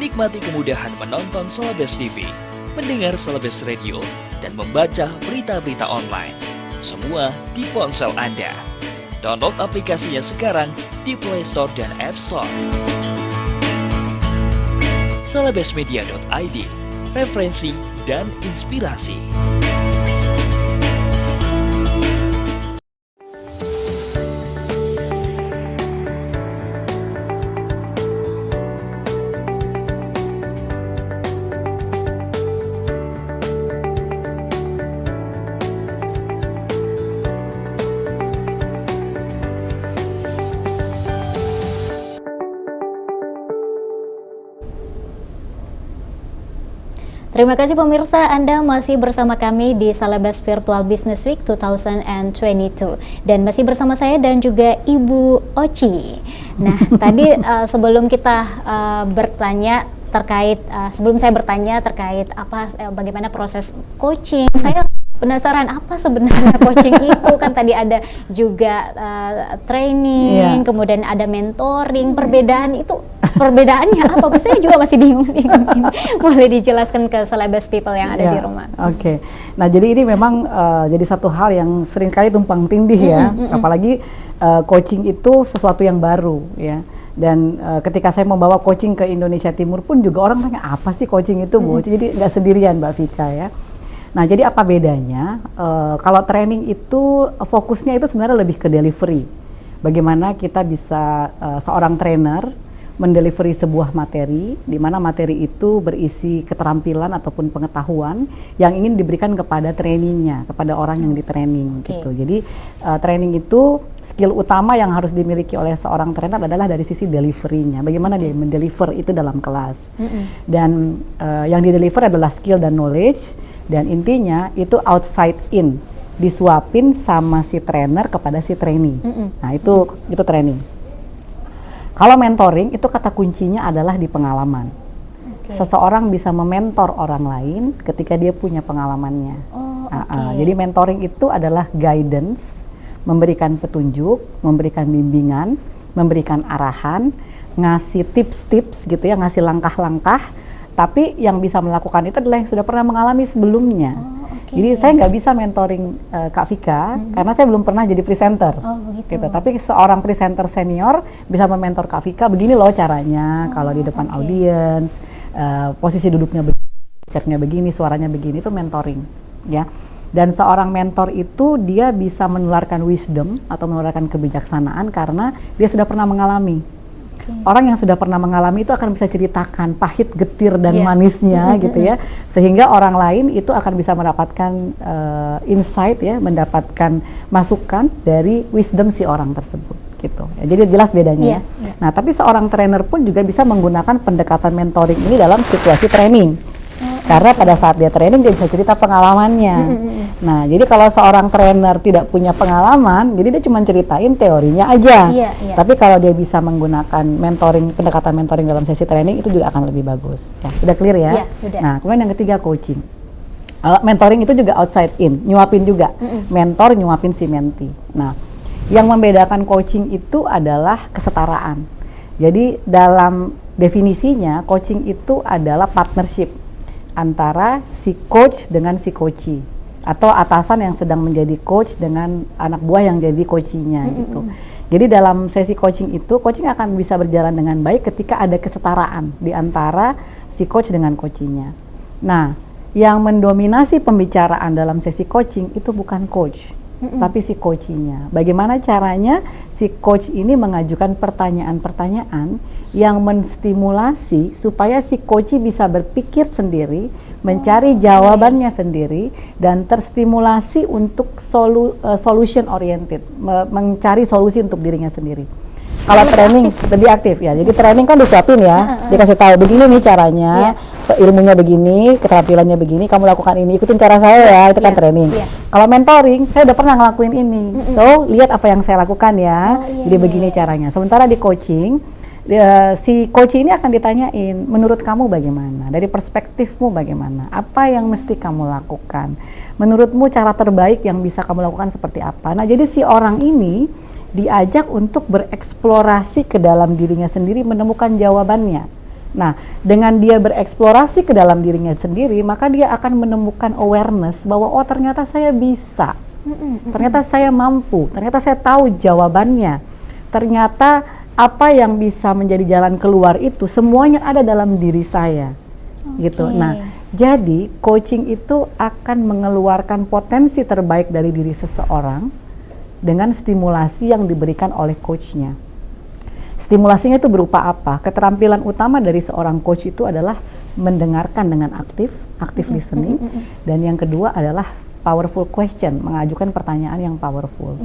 Nikmati kemudahan menonton Celebes TV, mendengar Celebes Radio, dan membaca berita-berita online. Semua di ponsel Anda. Download aplikasinya sekarang di Play Store dan App Store. Celebesmedia.id, referensi dan inspirasi. Terima kasih pemirsa, Anda masih bersama kami di Celebes Virtual Business Week 2022 dan masih bersama saya dan juga Ibu Oci. Nah, tadi sebelum kita bertanya terkait sebelum saya bertanya terkait bagaimana proses coaching, saya penasaran apa sebenarnya coaching itu. Kan tadi ada juga training, kemudian ada mentoring. Perbedaannya apa? Saya juga masih bingung ini. Boleh dijelaskan ke Celebes people yang ada di rumah? Oke. Nah, jadi ini memang jadi satu hal yang seringkali tumpang tindih ya. Apalagi coaching itu sesuatu yang baru ya. Dan ketika saya membawa coaching ke Indonesia Timur pun juga orang tanya, apa sih coaching itu, Bu? Jadi nggak sendirian, Mbak Vika ya. Nah, jadi apa bedanya? Kalau training itu fokusnya itu sebenarnya lebih ke delivery. Bagaimana kita bisa seorang trainer mendelivery sebuah materi, di mana materi itu berisi keterampilan ataupun pengetahuan yang ingin diberikan kepada trainingnya, kepada orang yang di-training gitu. Jadi training itu skill utama yang harus dimiliki oleh seorang trainer adalah dari sisi delivery-nya. Bagaimana dia mendeliver itu dalam kelas. Dan yang di-deliver adalah skill dan knowledge, dan intinya itu outside in, disuapin sama si trainer kepada si trainee. Nah, itu training. Kalau mentoring itu kata kuncinya adalah di pengalaman. Seseorang bisa mementor orang lain ketika dia punya pengalamannya. Jadi mentoring itu adalah guidance, memberikan petunjuk, memberikan bimbingan, memberikan arahan, ngasih tips-tips gitu ya, ngasih langkah-langkah. Tapi yang bisa melakukan itu adalah yang sudah pernah mengalami sebelumnya. Jadi saya nggak bisa mentoring Kak Vika karena saya belum pernah jadi presenter. Gitu. Tapi seorang presenter senior bisa mementor Kak Vika, begini loh caranya kalau di depan audiens, posisi duduknya begini, begini, suaranya begini, itu mentoring ya. Dan seorang mentor itu dia bisa menularkan wisdom atau menularkan kebijaksanaan karena dia sudah pernah mengalami. Orang yang sudah pernah mengalami itu akan bisa ceritakan pahit, getir, dan manisnya gitu ya, sehingga orang lain itu akan bisa mendapatkan insight ya, mendapatkan masukan dari wisdom si orang tersebut gitu ya. Jadi jelas bedanya. Nah, tapi seorang trainer pun juga bisa menggunakan pendekatan mentoring ini dalam situasi training. Karena pada saat dia training dia bisa cerita pengalamannya. Nah, jadi kalau seorang trainer tidak punya pengalaman, jadi dia cuma ceritain teorinya aja. Tapi kalau dia bisa menggunakan pendekatan mentoring dalam sesi training, itu juga akan lebih bagus. Ya, udah clear ya? Nah, kemudian yang ketiga coaching. Mentoring itu juga outside in, nyuapin juga. Mentor nyuapin si mentee. Nah, yang membedakan coaching itu adalah kesetaraan. Jadi dalam definisinya, coaching itu adalah partnership antara si coach dengan si coachee, atau atasan yang sedang menjadi coach dengan anak buah yang jadi coachee-nya gitu. Jadi dalam sesi coaching itu, coaching akan bisa berjalan dengan baik ketika ada kesetaraan di antara si coach dengan coachee-nya. Nah, yang mendominasi pembicaraan dalam sesi coaching itu bukan coach, tapi si coachee-nya. Bagaimana caranya si coach ini mengajukan pertanyaan-pertanyaan yang menstimulasi supaya si coachee bisa berpikir sendiri, mencari jawabannya sendiri, dan terstimulasi untuk solution oriented, mencari solusi untuk dirinya sendiri. Kalau training lebih aktif ya, jadi training kan disuapin ya, dikasih tahu begini nih caranya, ilmunya begini, keterampilannya begini, kamu lakukan ini, ikutin cara saya ya, itu kan training. Kalau mentoring, saya udah pernah ngelakuin ini, so lihat apa yang saya lakukan ya, jadi begini caranya. Sementara di coaching, si coach ini akan ditanyain, menurut kamu bagaimana, dari perspektifmu bagaimana, apa yang mesti kamu lakukan, menurutmu cara terbaik yang bisa kamu lakukan seperti apa. Nah, jadi si orang ini diajak untuk bereksplorasi ke dalam dirinya sendiri, menemukan jawabannya. Nah, dengan dia bereksplorasi ke dalam dirinya sendiri, maka dia akan menemukan awareness bahwa oh ternyata saya bisa, ternyata saya mampu, ternyata saya tahu jawabannya, ternyata apa yang bisa menjadi jalan keluar itu semuanya ada dalam diri saya, gitu. Nah, jadi coaching itu akan mengeluarkan potensi terbaik dari diri seseorang dengan stimulasi yang diberikan oleh coachnya. Stimulasinya itu berupa apa? Keterampilan utama dari seorang coach itu adalah mendengarkan dengan active listening, dan yang kedua adalah powerful question, mengajukan pertanyaan yang powerful.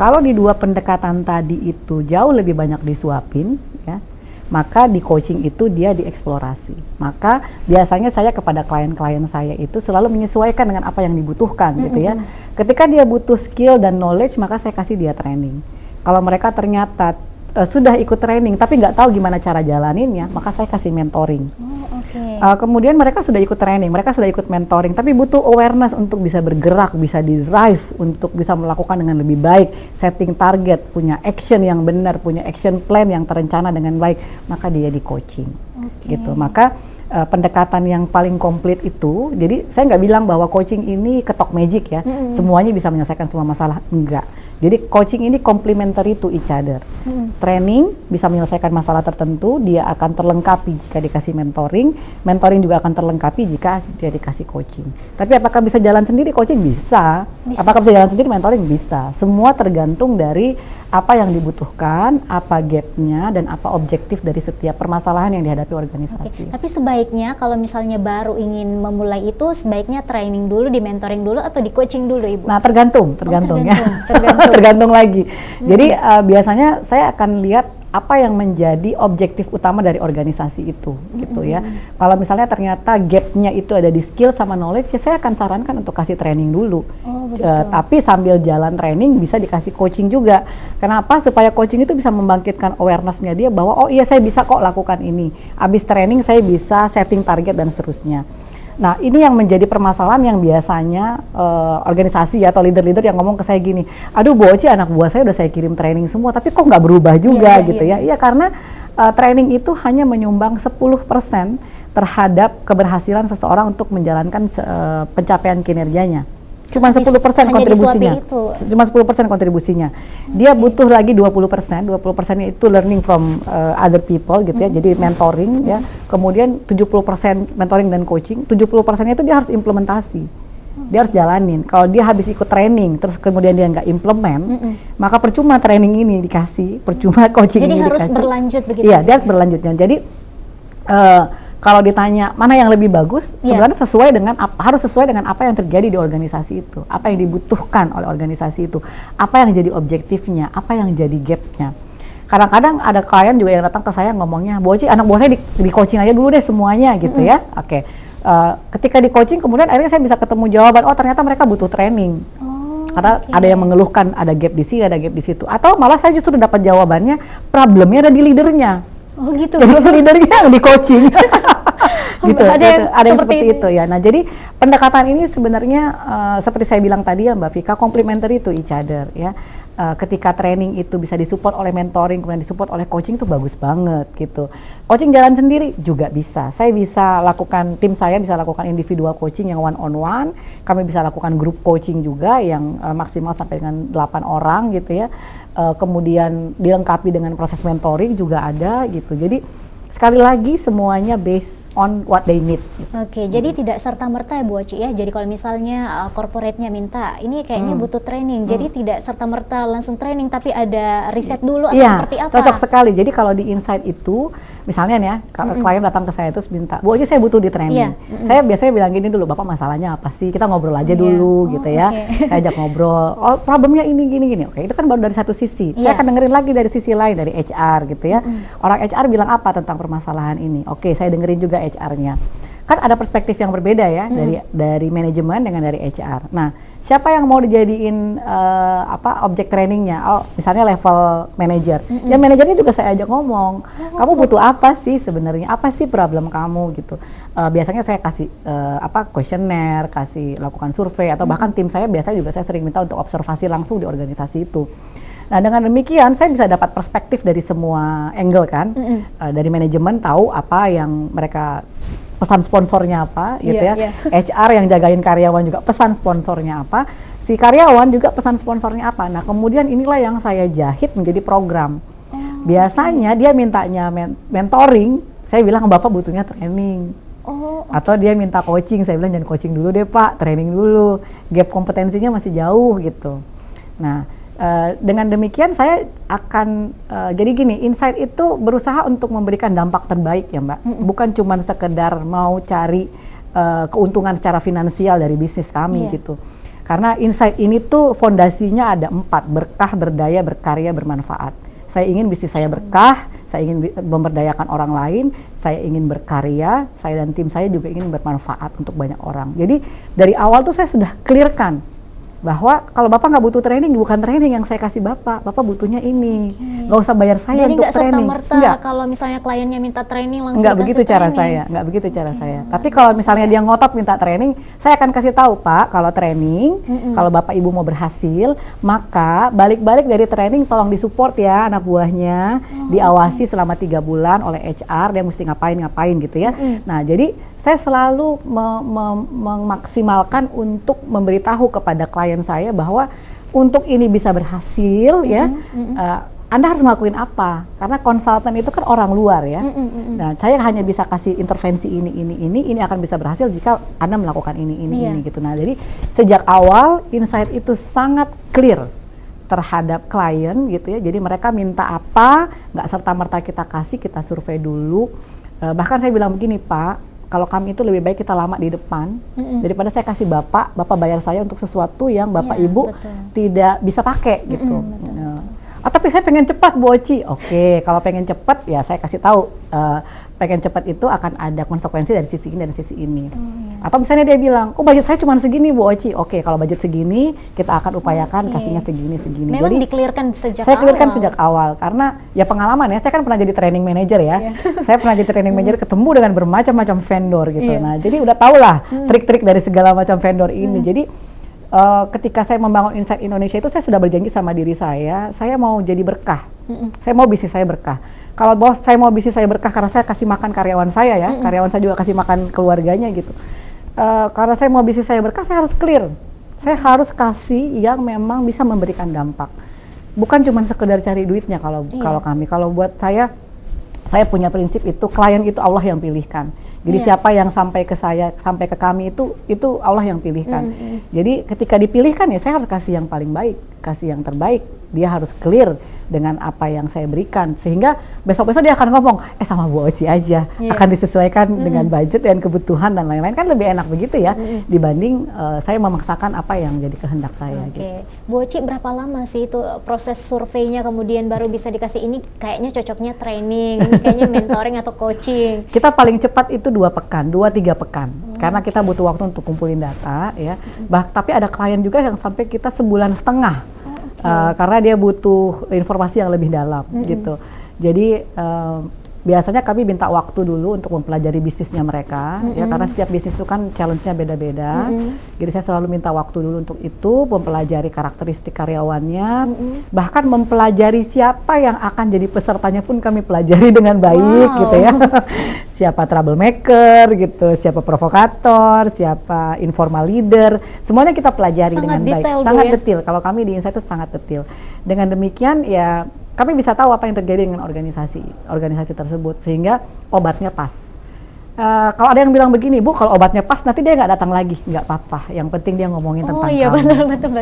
Kalau di dua pendekatan tadi itu jauh lebih banyak disuapin, ya, maka di coaching itu dia dieksplorasi. Maka biasanya saya kepada klien-klien saya itu selalu menyesuaikan dengan apa yang dibutuhkan, gitu ya. Ketika dia butuh skill dan knowledge, maka saya kasih dia training. Kalau mereka ternyata sudah ikut training tapi nggak tahu gimana cara jalaninnya, maka saya kasih mentoring. Kemudian mereka sudah ikut training, mereka sudah ikut mentoring, tapi butuh awareness untuk bisa bergerak, bisa di-drive, untuk bisa melakukan dengan lebih baik, setting target, punya action yang benar, punya action plan yang terencana dengan baik, maka dia di coaching. Gitu. Maka pendekatan yang paling komplit itu, jadi saya nggak bilang bahwa coaching ini ketok magic ya, semuanya bisa menyelesaikan semua masalah, enggak. Jadi coaching ini complementary to each other. Training bisa menyelesaikan masalah tertentu, dia akan terlengkapi jika dikasih mentoring. Mentoring juga akan terlengkapi jika dia dikasih coaching. Tapi apakah bisa jalan sendiri coaching? Bisa. Apakah bisa jalan sendiri mentoring? Bisa. Semua tergantung dari apa yang dibutuhkan, apa gapnya, dan apa objektif dari setiap permasalahan yang dihadapi organisasi. Tapi sebaiknya kalau misalnya baru ingin memulai itu, sebaiknya training dulu, di mentoring dulu, atau di coaching dulu, Ibu? Nah, tergantung ya. Tergantung lagi. Jadi biasanya saya akan lihat apa yang menjadi objektif utama dari organisasi itu, gitu ya. Kalau misalnya ternyata gapnya itu ada di skill sama knowledge, ya saya akan sarankan untuk kasih training dulu. Tapi sambil jalan training bisa dikasih coaching juga. Kenapa? Supaya coaching itu bisa membangkitkan awareness-nya dia bahwa oh iya saya bisa kok lakukan ini. Abis training saya bisa setting target dan seterusnya. Nah, ini yang menjadi permasalahan yang biasanya organisasi atau leader-leader yang ngomong ke saya gini, aduh Bu Oci, anak buah saya udah saya kirim training semua, tapi kok nggak berubah juga gitu ya. Iya, karena training itu hanya menyumbang 10% terhadap keberhasilan seseorang untuk menjalankan pencapaian kinerjanya. Cuma 10% kontribusinya. Cuma 10% kontribusinya. Dia butuh lagi 20%. 20%-nya itu learning from other people gitu ya. Jadi mentoring ya. Kemudian 70% mentoring dan coaching. 70%-nya itu dia harus implementasi. Dia harus jalanin. Kalau dia habis ikut training terus kemudian dia nggak implement, maka percuma training ini dikasih, percuma coaching ini dikasih. Jadi harus berlanjut begitu. Iya, dia harus berlanjutnya. Jadi kalau ditanya mana yang lebih bagus, sebenarnya harus sesuai dengan apa yang terjadi di organisasi itu, apa yang dibutuhkan oleh organisasi itu, apa yang jadi objektifnya, apa yang jadi gapnya. Kadang-kadang ada klien juga yang datang ke saya ngomongnya, Bu Oci, anak buah saya di coaching aja dulu deh semuanya gitu ya. Oke. Ketika di coaching kemudian akhirnya saya bisa ketemu jawaban, oh ternyata mereka butuh training. Karena ada yang mengeluhkan ada gap di sini, ada gap di situ. Atau malah saya justru dapat jawabannya, problemnya ada di leadernya. Oh gitu. Jadi leadernya di coaching. Gitu. Ada yang seperti itu ya. Nah, jadi pendekatan ini sebenarnya seperti saya bilang tadi ya Mbak Vika, complementary to each other ya. Ketika training itu bisa disupport oleh mentoring, kemudian disupport oleh coaching, itu bagus banget gitu. Coaching jalan sendiri juga bisa. Saya bisa lakukan, tim saya bisa lakukan individual coaching yang one on one. Kami bisa lakukan group coaching juga yang maksimal sampai dengan 8 orang gitu ya. Kemudian dilengkapi dengan proses mentoring juga ada gitu. Jadi sekali lagi semuanya based on what they need. Oke, jadi tidak serta-merta ya Bu Oci ya. Jadi kalau misalnya corporate-nya minta, ini kayaknya butuh training. Jadi tidak serta-merta langsung training, tapi ada riset dulu atau seperti apa? Cocok sekali. Jadi kalau di insight itu, misalnya nih ya, klien datang ke saya terus minta, Bu Oci saya butuh di training. Saya biasanya bilang gini dulu, Bapak masalahnya apa sih? Kita ngobrol aja dulu gitu ya. Saya ajak ngobrol, oh problemnya ini gini. Oke, itu kan baru dari satu sisi. Saya akan dengerin lagi dari sisi lain, dari HR gitu ya. Orang HR bilang apa tentang permasalahan ini? Oke, saya dengerin juga HR-nya. Kan ada perspektif yang berbeda ya, dari manajemen dengan dari HR. Nah, siapa yang mau dijadiin objek trainingnya? Oh, misalnya level manager. Ya manajernya juga saya ajak ngomong. Kamu butuh apa sih sebenarnya? Apa sih problem kamu gitu? Biasanya saya kasih kuesioner, kasih lakukan survei, atau bahkan tim saya biasanya juga saya sering minta untuk observasi langsung di organisasi itu. Nah, dengan demikian saya bisa dapat perspektif dari semua angle kan. Dari manajemen tahu apa yang mereka pesan sponsornya apa gitu ya. HR yang jagain karyawan juga pesan sponsornya apa. Si karyawan juga pesan sponsornya apa. Nah, kemudian inilah yang saya jahit menjadi program. Biasanya dia mintanya mentoring, saya bilang Bapak butuhnya training. Atau dia minta coaching, saya bilang jangan coaching dulu deh Pak, training dulu. Gap kompetensinya masih jauh gitu. Nah, dengan demikian saya akan jadi gini, Insight itu berusaha untuk memberikan dampak terbaik ya Mbak. Bukan cuma sekedar mau cari keuntungan secara finansial dari bisnis kami gitu. Karena Insight ini tuh fondasinya ada 4, berkah, berdaya, berkarya, bermanfaat. Saya ingin bisnis saya berkah, saya ingin memberdayakan orang lain, saya ingin berkarya, saya dan tim saya juga ingin bermanfaat untuk banyak orang. Jadi dari awal tuh saya sudah clearkan bahwa kalau Bapak nggak butuh training, bukan training yang saya kasih Bapak butuhnya ini. Nggak usah bayar saya Jadi untuk nggak training. serta-merta kalau misalnya kliennya minta training langsung Nggak dikasih begitu cara training. saya, nggak begitu cara saya. Tapi kalau misalnya dia ngotot minta training, saya akan kasih tahu Pak, kalau training, kalau Bapak Ibu mau berhasil, maka balik-balik dari training tolong disupport ya anak buahnya, diawasi selama 3 bulan oleh HR, dia mesti ngapain gitu ya. Nah, jadi saya selalu memaksimalkan untuk memberitahu kepada klien saya bahwa untuk ini bisa berhasil ya, Anda harus ngelakuin apa? Karena konsultan itu kan orang luar ya. Nah, saya hanya bisa kasih intervensi ini akan bisa berhasil jika Anda melakukan ini gitu. Nah, jadi sejak awal Insight itu sangat clear terhadap klien gitu ya. Jadi mereka minta apa, nggak serta-merta kita kasih, kita survei dulu. Bahkan saya bilang begini Pak, kalau kami itu lebih baik kita lama di depan daripada saya kasih Bapak bayar saya untuk sesuatu yang Bapak Ibu tidak bisa pakai gitu. Tapi saya pengen cepat Bu Oci. Oke, kalau pengen cepat ya saya kasih tahu pengen cepat itu akan ada konsekuensi dari sisi ini dan sisi ini. Atau misalnya dia bilang, oh budget saya cuma segini Bu Oci. Oke, kalau budget segini kita akan upayakan kasihnya segini. Memang Jadi di-clearkan sejak saya awal. clearkan sejak awal karena ya pengalaman ya, saya kan pernah jadi training manager ya. Saya pernah jadi training manager ketemu dengan bermacam-macam vendor gitu. Nah, jadi udah tau lah trik-trik dari segala macam vendor ini. Jadi ketika saya membangun Insight Indonesia itu saya sudah berjanji sama diri saya mau jadi berkah. Saya mau bisnis saya berkah. Kalau bos saya mau bisnis saya berkah karena saya kasih makan karyawan saya ya, karyawan saya juga kasih makan keluarganya gitu. Karena saya mau bisnis saya berkah, saya harus clear. Saya harus kasih yang memang bisa memberikan dampak. Bukan cuma sekedar cari duitnya kalau kami. Kalau buat saya punya prinsip itu klien itu Allah yang pilihkan. Jadi siapa yang sampai ke saya, sampai ke kami itu Allah yang pilihkan. Jadi ketika dipilihkan ya saya harus kasih yang paling baik, kasih yang terbaik. Dia harus clear dengan apa yang saya berikan sehingga besok-besok dia akan ngomong sama Bu Oci aja, akan disesuaikan dengan budget dan kebutuhan dan lain-lain, kan lebih enak begitu ya dibanding saya memaksakan apa yang jadi kehendak saya. Gitu. Bu Oci berapa lama sih itu proses surveinya kemudian baru bisa dikasih ini kayaknya cocoknya training, ini kayaknya mentoring atau coaching? Kita paling cepat itu 2-3 pekan karena kita butuh waktu untuk kumpulin data ya. Tapi ada klien juga yang sampai kita 1,5 bulan. Karena dia butuh informasi yang lebih dalam gitu. Jadi biasanya kami minta waktu dulu untuk mempelajari bisnisnya mereka ya, karena setiap bisnis itu kan challenge-nya beda-beda. Jadi saya selalu minta waktu dulu untuk itu, mempelajari karakteristik karyawannya, bahkan mempelajari siapa yang akan jadi pesertanya pun kami pelajari dengan baik gitu ya. Siapa troublemaker gitu, siapa provokator, siapa informal leader, semuanya kita pelajari dengan baik. Sangat detail. Kalau kami di Insight itu sangat detail. Dengan demikian ya kami bisa tahu apa yang terjadi dengan organisasi tersebut sehingga obatnya pas. Kalau ada yang bilang begini, Bu, kalau obatnya pas nanti dia nggak datang lagi, nggak apa-apa. Yang penting dia ngomongin tentang kamu. Betul.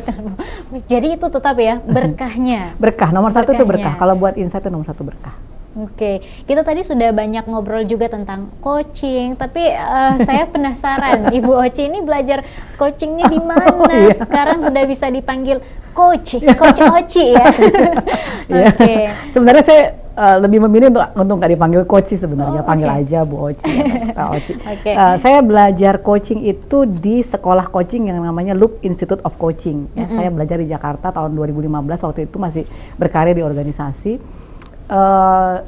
Jadi itu tetap ya berkahnya. Berkah nomor 1 itu berkah. Kalau buat Insight itu nomor 1 berkah. Oke, kita tadi sudah banyak ngobrol juga tentang coaching, tapi saya penasaran, Ibu Oci ini belajar coachingnya di mana? Sekarang sudah bisa dipanggil Coach Oci ya. Oke. Sebenarnya saya lebih memilih untuk nggak dipanggil coach sih sebenarnya, panggil aja Bu Oci. Oci. Saya belajar coaching itu di sekolah coaching yang namanya Loop Institute of Coaching. Ya, saya belajar di Jakarta tahun 2015, waktu itu masih berkarir di organisasi.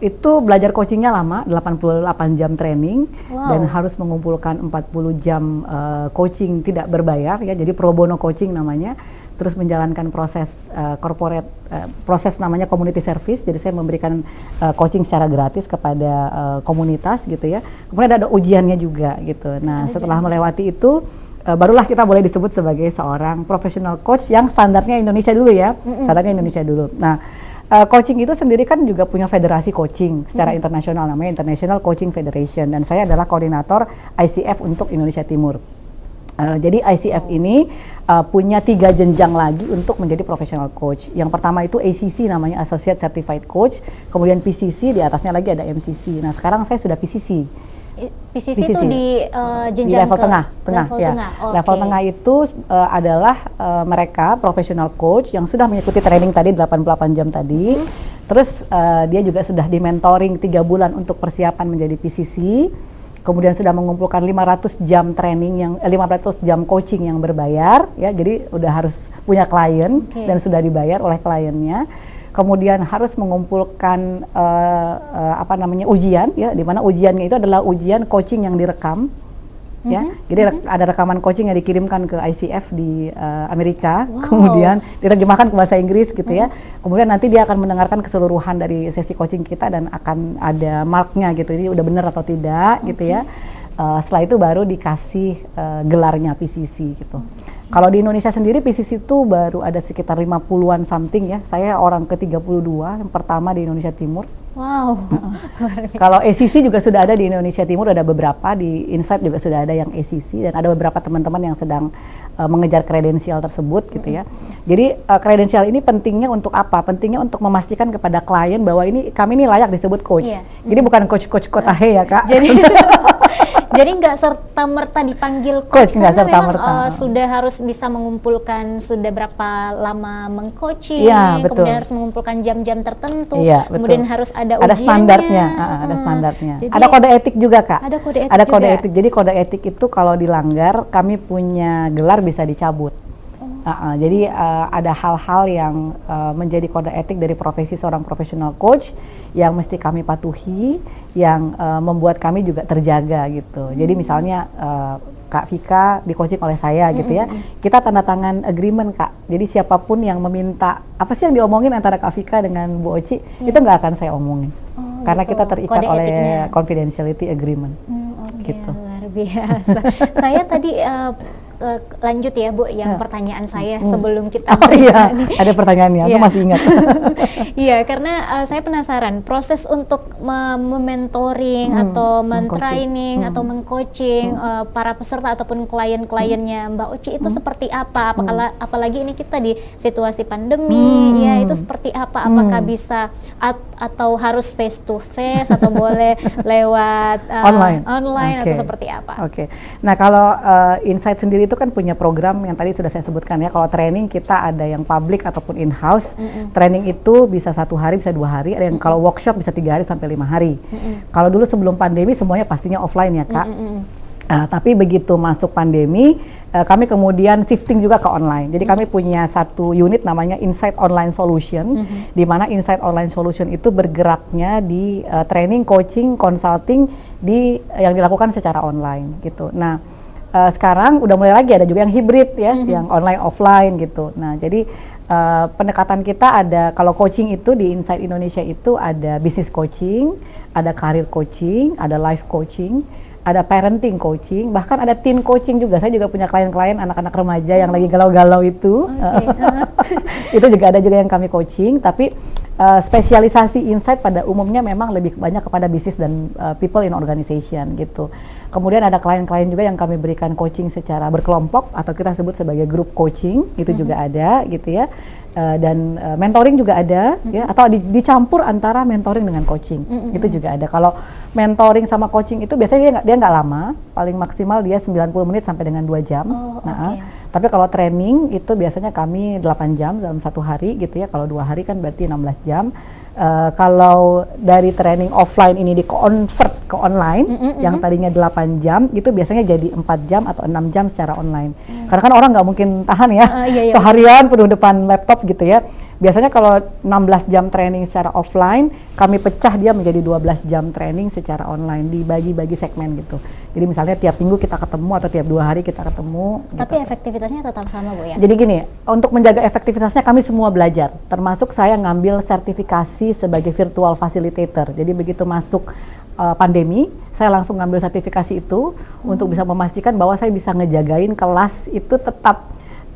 Itu belajar coachingnya lama, 88 jam training dan harus mengumpulkan 40 jam coaching tidak berbayar ya, jadi pro bono coaching namanya. terus menjalankan proses corporate, proses namanya community service. Jadi saya memberikan coaching secara gratis kepada komunitas gitu ya. Kemudian ada ujiannya juga gitu. Nah, setelah melewati itu barulah kita boleh disebut sebagai seorang professional coach yang standarnya Indonesia dulu ya. Standarnya Indonesia dulu. Nah, coaching itu sendiri kan juga punya federasi coaching secara internasional, namanya International Coaching Federation, dan saya adalah koordinator ICF untuk Indonesia Timur. Jadi ICF ini punya 3 jenjang lagi untuk menjadi professional coach. Yang pertama itu ACC, namanya Associate Certified Coach, kemudian PCC, di atasnya lagi ada MCC. Nah, sekarang saya sudah PCC. PCC itu di di jenjang level ke tengah, level ya. tengah. Level Oke. tengah itu adalah mereka professional coach yang sudah mengikuti training tadi 88 jam tadi. Terus dia juga sudah di mentoring 3 bulan untuk persiapan menjadi PCC. Kemudian sudah mengumpulkan 500 jam training yang 500 jam coaching yang berbayar ya. Jadi udah harus punya klien dan sudah dibayar oleh kliennya. Kemudian harus mengumpulkan ujian ya, di mana ujiannya itu adalah ujian coaching yang direkam ya. Jadi ada rekaman coaching yang dikirimkan ke ICF di Amerika, kemudian diterjemahkan ke bahasa Inggris gitu ya. Kemudian nanti dia akan mendengarkan keseluruhan dari sesi coaching kita dan akan ada marknya gitu, ini udah benar atau tidak gitu ya. Setelah itu baru dikasih gelarnya PCC gitu. Kalau di Indonesia sendiri PCC itu baru ada sekitar 50-an something ya. Saya orang ke-32 yang pertama di Indonesia Timur. Wow. Kalau ACC juga sudah ada di Indonesia Timur, ada beberapa, di Insight juga sudah ada yang ACC, dan ada beberapa teman-teman yang sedang mengejar kredensial tersebut gitu ya. Jadi kredensial ini pentingnya untuk apa? Pentingnya untuk memastikan kepada klien bahwa kami ini layak disebut coach. Jadi bukan coach kotahe ya Kak. Jadi nggak serta-merta dipanggil Coach, nggak karena memang serta-merta. sudah harus bisa mengumpulkan sudah berapa lama meng-coaching, Iya, betul. kemudian harus mengumpulkan jam-jam tertentu, Iya, betul. kemudian harus ada Ada ujiannya. standarnya, ada standarnya. Jadi Ada kode etik juga Kak. Ada kode etik Ada kode juga. etik. Jadi kode etik itu kalau dilanggar, kami punya gelar bisa dicabut. Jadi ada hal-hal yang menjadi kode etik dari profesi seorang professional coach yang mesti kami patuhi, yang membuat kami juga terjaga gitu. Jadi misalnya Kak Vika di coaching oleh saya gitu ya, kita tanda tangan agreement Kak. Jadi siapapun yang meminta apa sih yang diomongin antara Kak Vika dengan Bu Oci, itu nggak akan saya omongin. Karena gitu. kita terikat Kode oleh etiknya. confidentiality agreement. Oke, Gitu. luar biasa. Saya tadi lanjut ya Bu, yang pertanyaan saya sebelum kita Iya, nih. ada pertanyaannya, aku Iya. masih ingat. Iya, karena saya penasaran proses untuk mementoring atau mentraining atau mengcoaching para peserta ataupun klien-kliennya Mbak Oci itu seperti apa? Apalagi ini kita di situasi pandemi, ya itu seperti apa? Apakah bisa atau harus face to face atau boleh lewat online Oke. atau seperti apa? Oke. Nah, kalau Insight sendiri itu kan punya program yang tadi sudah saya sebutkan ya. Kalau training kita ada yang public ataupun in-house. Training itu bisa 1 hari, bisa 2 hari. Ada yang kalau workshop bisa 3 hari sampai 5 hari. Kalau dulu sebelum pandemi semuanya pastinya offline ya Kak. Tapi begitu masuk pandemi, kami kemudian shifting juga ke online. Jadi kami punya satu unit namanya Insight Online Solution, di mana Insight Online Solution itu bergeraknya di training, coaching, consulting yang dilakukan secara online gitu. Nah, sekarang udah mulai lagi ada juga yang hybrid ya, yang online offline gitu. Nah, jadi pendekatan kita ada, kalau coaching itu di Insight Indonesia itu ada business coaching, ada career coaching, ada life coaching, ada parenting coaching, bahkan ada teen coaching juga. Saya juga punya klien-klien anak-anak remaja yang lagi galau-galau itu. Itu juga ada juga yang kami coaching, tapi spesialisasi Insight pada umumnya memang lebih banyak kepada bisnis dan people in organization gitu. Kemudian ada klien-klien juga yang kami berikan coaching secara berkelompok atau kita sebut sebagai group coaching, itu juga ada gitu ya. Dan mentoring juga ada ya, atau dicampur antara mentoring dengan coaching, itu juga ada. Kalau mentoring sama coaching itu biasanya dia nggak lama, paling maksimal dia 90 menit sampai dengan 2 jam. Tapi kalau training itu biasanya kami 8 jam dalam 1 hari gitu ya. Kalau 2 hari kan berarti 16 jam. Kalau dari training offline ini di-convert ke online, yang tadinya 8 jam, itu biasanya jadi 4 jam atau 6 jam secara online. Karena kan orang nggak mungkin tahan ya, seharian penuh depan laptop gitu ya. Biasanya kalau 16 jam training secara offline, kami pecah dia menjadi 12 jam training secara online, dibagi-bagi segmen gitu. Jadi misalnya tiap minggu kita ketemu atau tiap 2 hari kita ketemu. Tapi gitu. efektivitasnya tetap sama Bu ya? Jadi gini, untuk menjaga efektivitasnya kami semua belajar, termasuk saya ngambil sertifikasi sebagai virtual facilitator. Jadi begitu masuk pandemi, saya langsung ngambil sertifikasi itu untuk bisa memastikan bahwa saya bisa ngejagain kelas itu tetap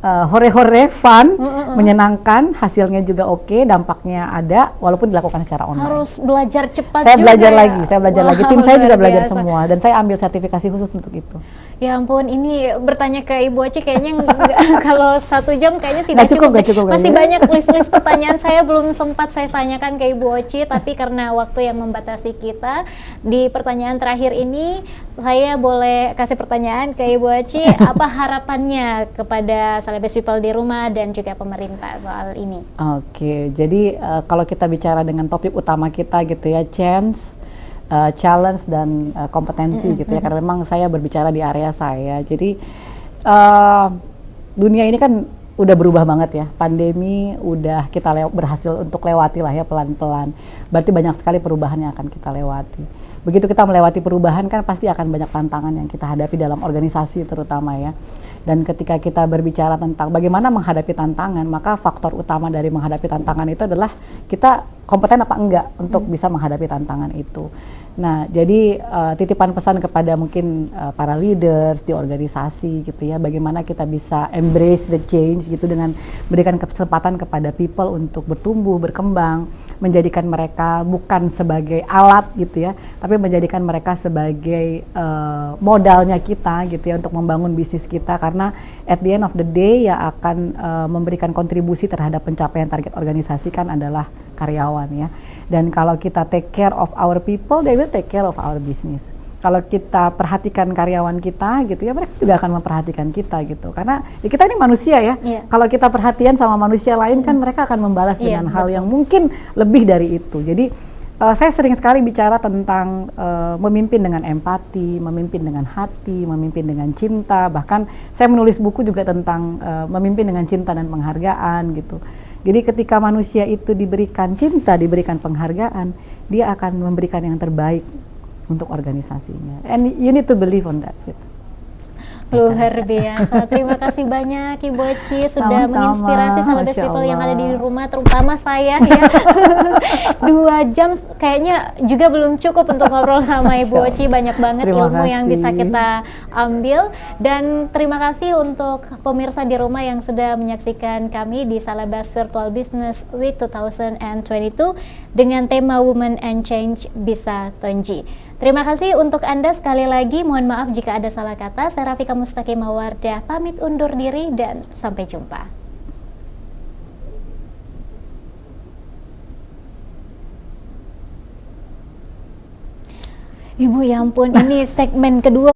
hore-hore, fun, menyenangkan, hasilnya juga oke, dampaknya ada, walaupun dilakukan secara online. Harus belajar cepat Saya juga belajar ya? lagi, saya belajar Wow, lagi, tim saya juga luar belajar biasa. semua, dan saya ambil sertifikasi khusus untuk itu. Ya ampun, ini bertanya ke Ibu Oci kayaknya kalau 1 jam kayaknya tidak Nggak cukup, cukup. nggak cukup Masih kayaknya. banyak list-list pertanyaan saya belum sempat saya tanyakan ke Ibu Oci, tapi karena waktu yang membatasi kita, di pertanyaan terakhir ini saya boleh kasih pertanyaan ke Ibu Oci, apa harapannya kepada Celebes People di rumah dan juga pemerintah soal ini? Oke, jadi kalau kita bicara dengan topik utama kita gitu ya, challenge dan kompetensi gitu ya, karena memang saya berbicara di area saya. Jadi dunia ini kan udah berubah banget ya, pandemi udah kita berhasil untuk lewati lah ya pelan-pelan. Berarti banyak sekali perubahan yang akan kita lewati. Begitu kita melewati perubahan kan pasti akan banyak tantangan yang kita hadapi dalam organisasi terutama ya. Dan ketika kita berbicara tentang bagaimana menghadapi tantangan, maka faktor utama dari menghadapi tantangan itu adalah kita kompeten apa enggak untuk bisa menghadapi tantangan itu. Nah, jadi titipan pesan kepada mungkin para leaders di organisasi gitu ya, bagaimana kita bisa embrace the change gitu dengan berikan kesempatan kepada people untuk bertumbuh, berkembang, menjadikan mereka bukan sebagai alat gitu ya, tapi menjadikan mereka sebagai modalnya kita gitu ya untuk membangun bisnis kita, karena at the end of the day yang akan memberikan kontribusi terhadap pencapaian target organisasi kan adalah karyawan ya. Dan kalau kita take care of our people, they will take care of our business. Kalau kita perhatikan karyawan kita gitu ya, mereka juga akan memperhatikan kita gitu. Karena ya kita ini manusia ya. Iya. Kalau kita perhatian sama manusia lain kan mereka akan membalas Iya, dengan hal betul. yang mungkin lebih dari itu. Jadi saya sering sekali bicara tentang memimpin dengan empati, memimpin dengan hati, memimpin dengan cinta. Bahkan saya menulis buku juga tentang memimpin dengan cinta dan penghargaan gitu. Jadi ketika manusia itu diberikan cinta, diberikan penghargaan, dia akan memberikan yang terbaik untuk organisasinya. And you need to believe on that. Gitu. Luar biasa, terima kasih banyak Ibu Oci sudah Sama-sama. menginspirasi Celebes Masya People yang ada di Allah. rumah, terutama saya ya. 2 jam kayaknya juga belum cukup untuk ngobrol sama Ibu Oci, banyak banget Terima ilmu yang bisa kasih. kita ambil. Dan terima kasih untuk pemirsa di rumah yang sudah menyaksikan kami di Celebes Virtual Business Week 2022 dengan tema Women and Change Bisa Tonji. Terima kasih untuk Anda sekali lagi, mohon maaf jika ada salah kata. Saya Rafika Mustaqim Mawardah pamit undur diri dan sampai jumpa. Ibu ya ampun, ini segmen kedua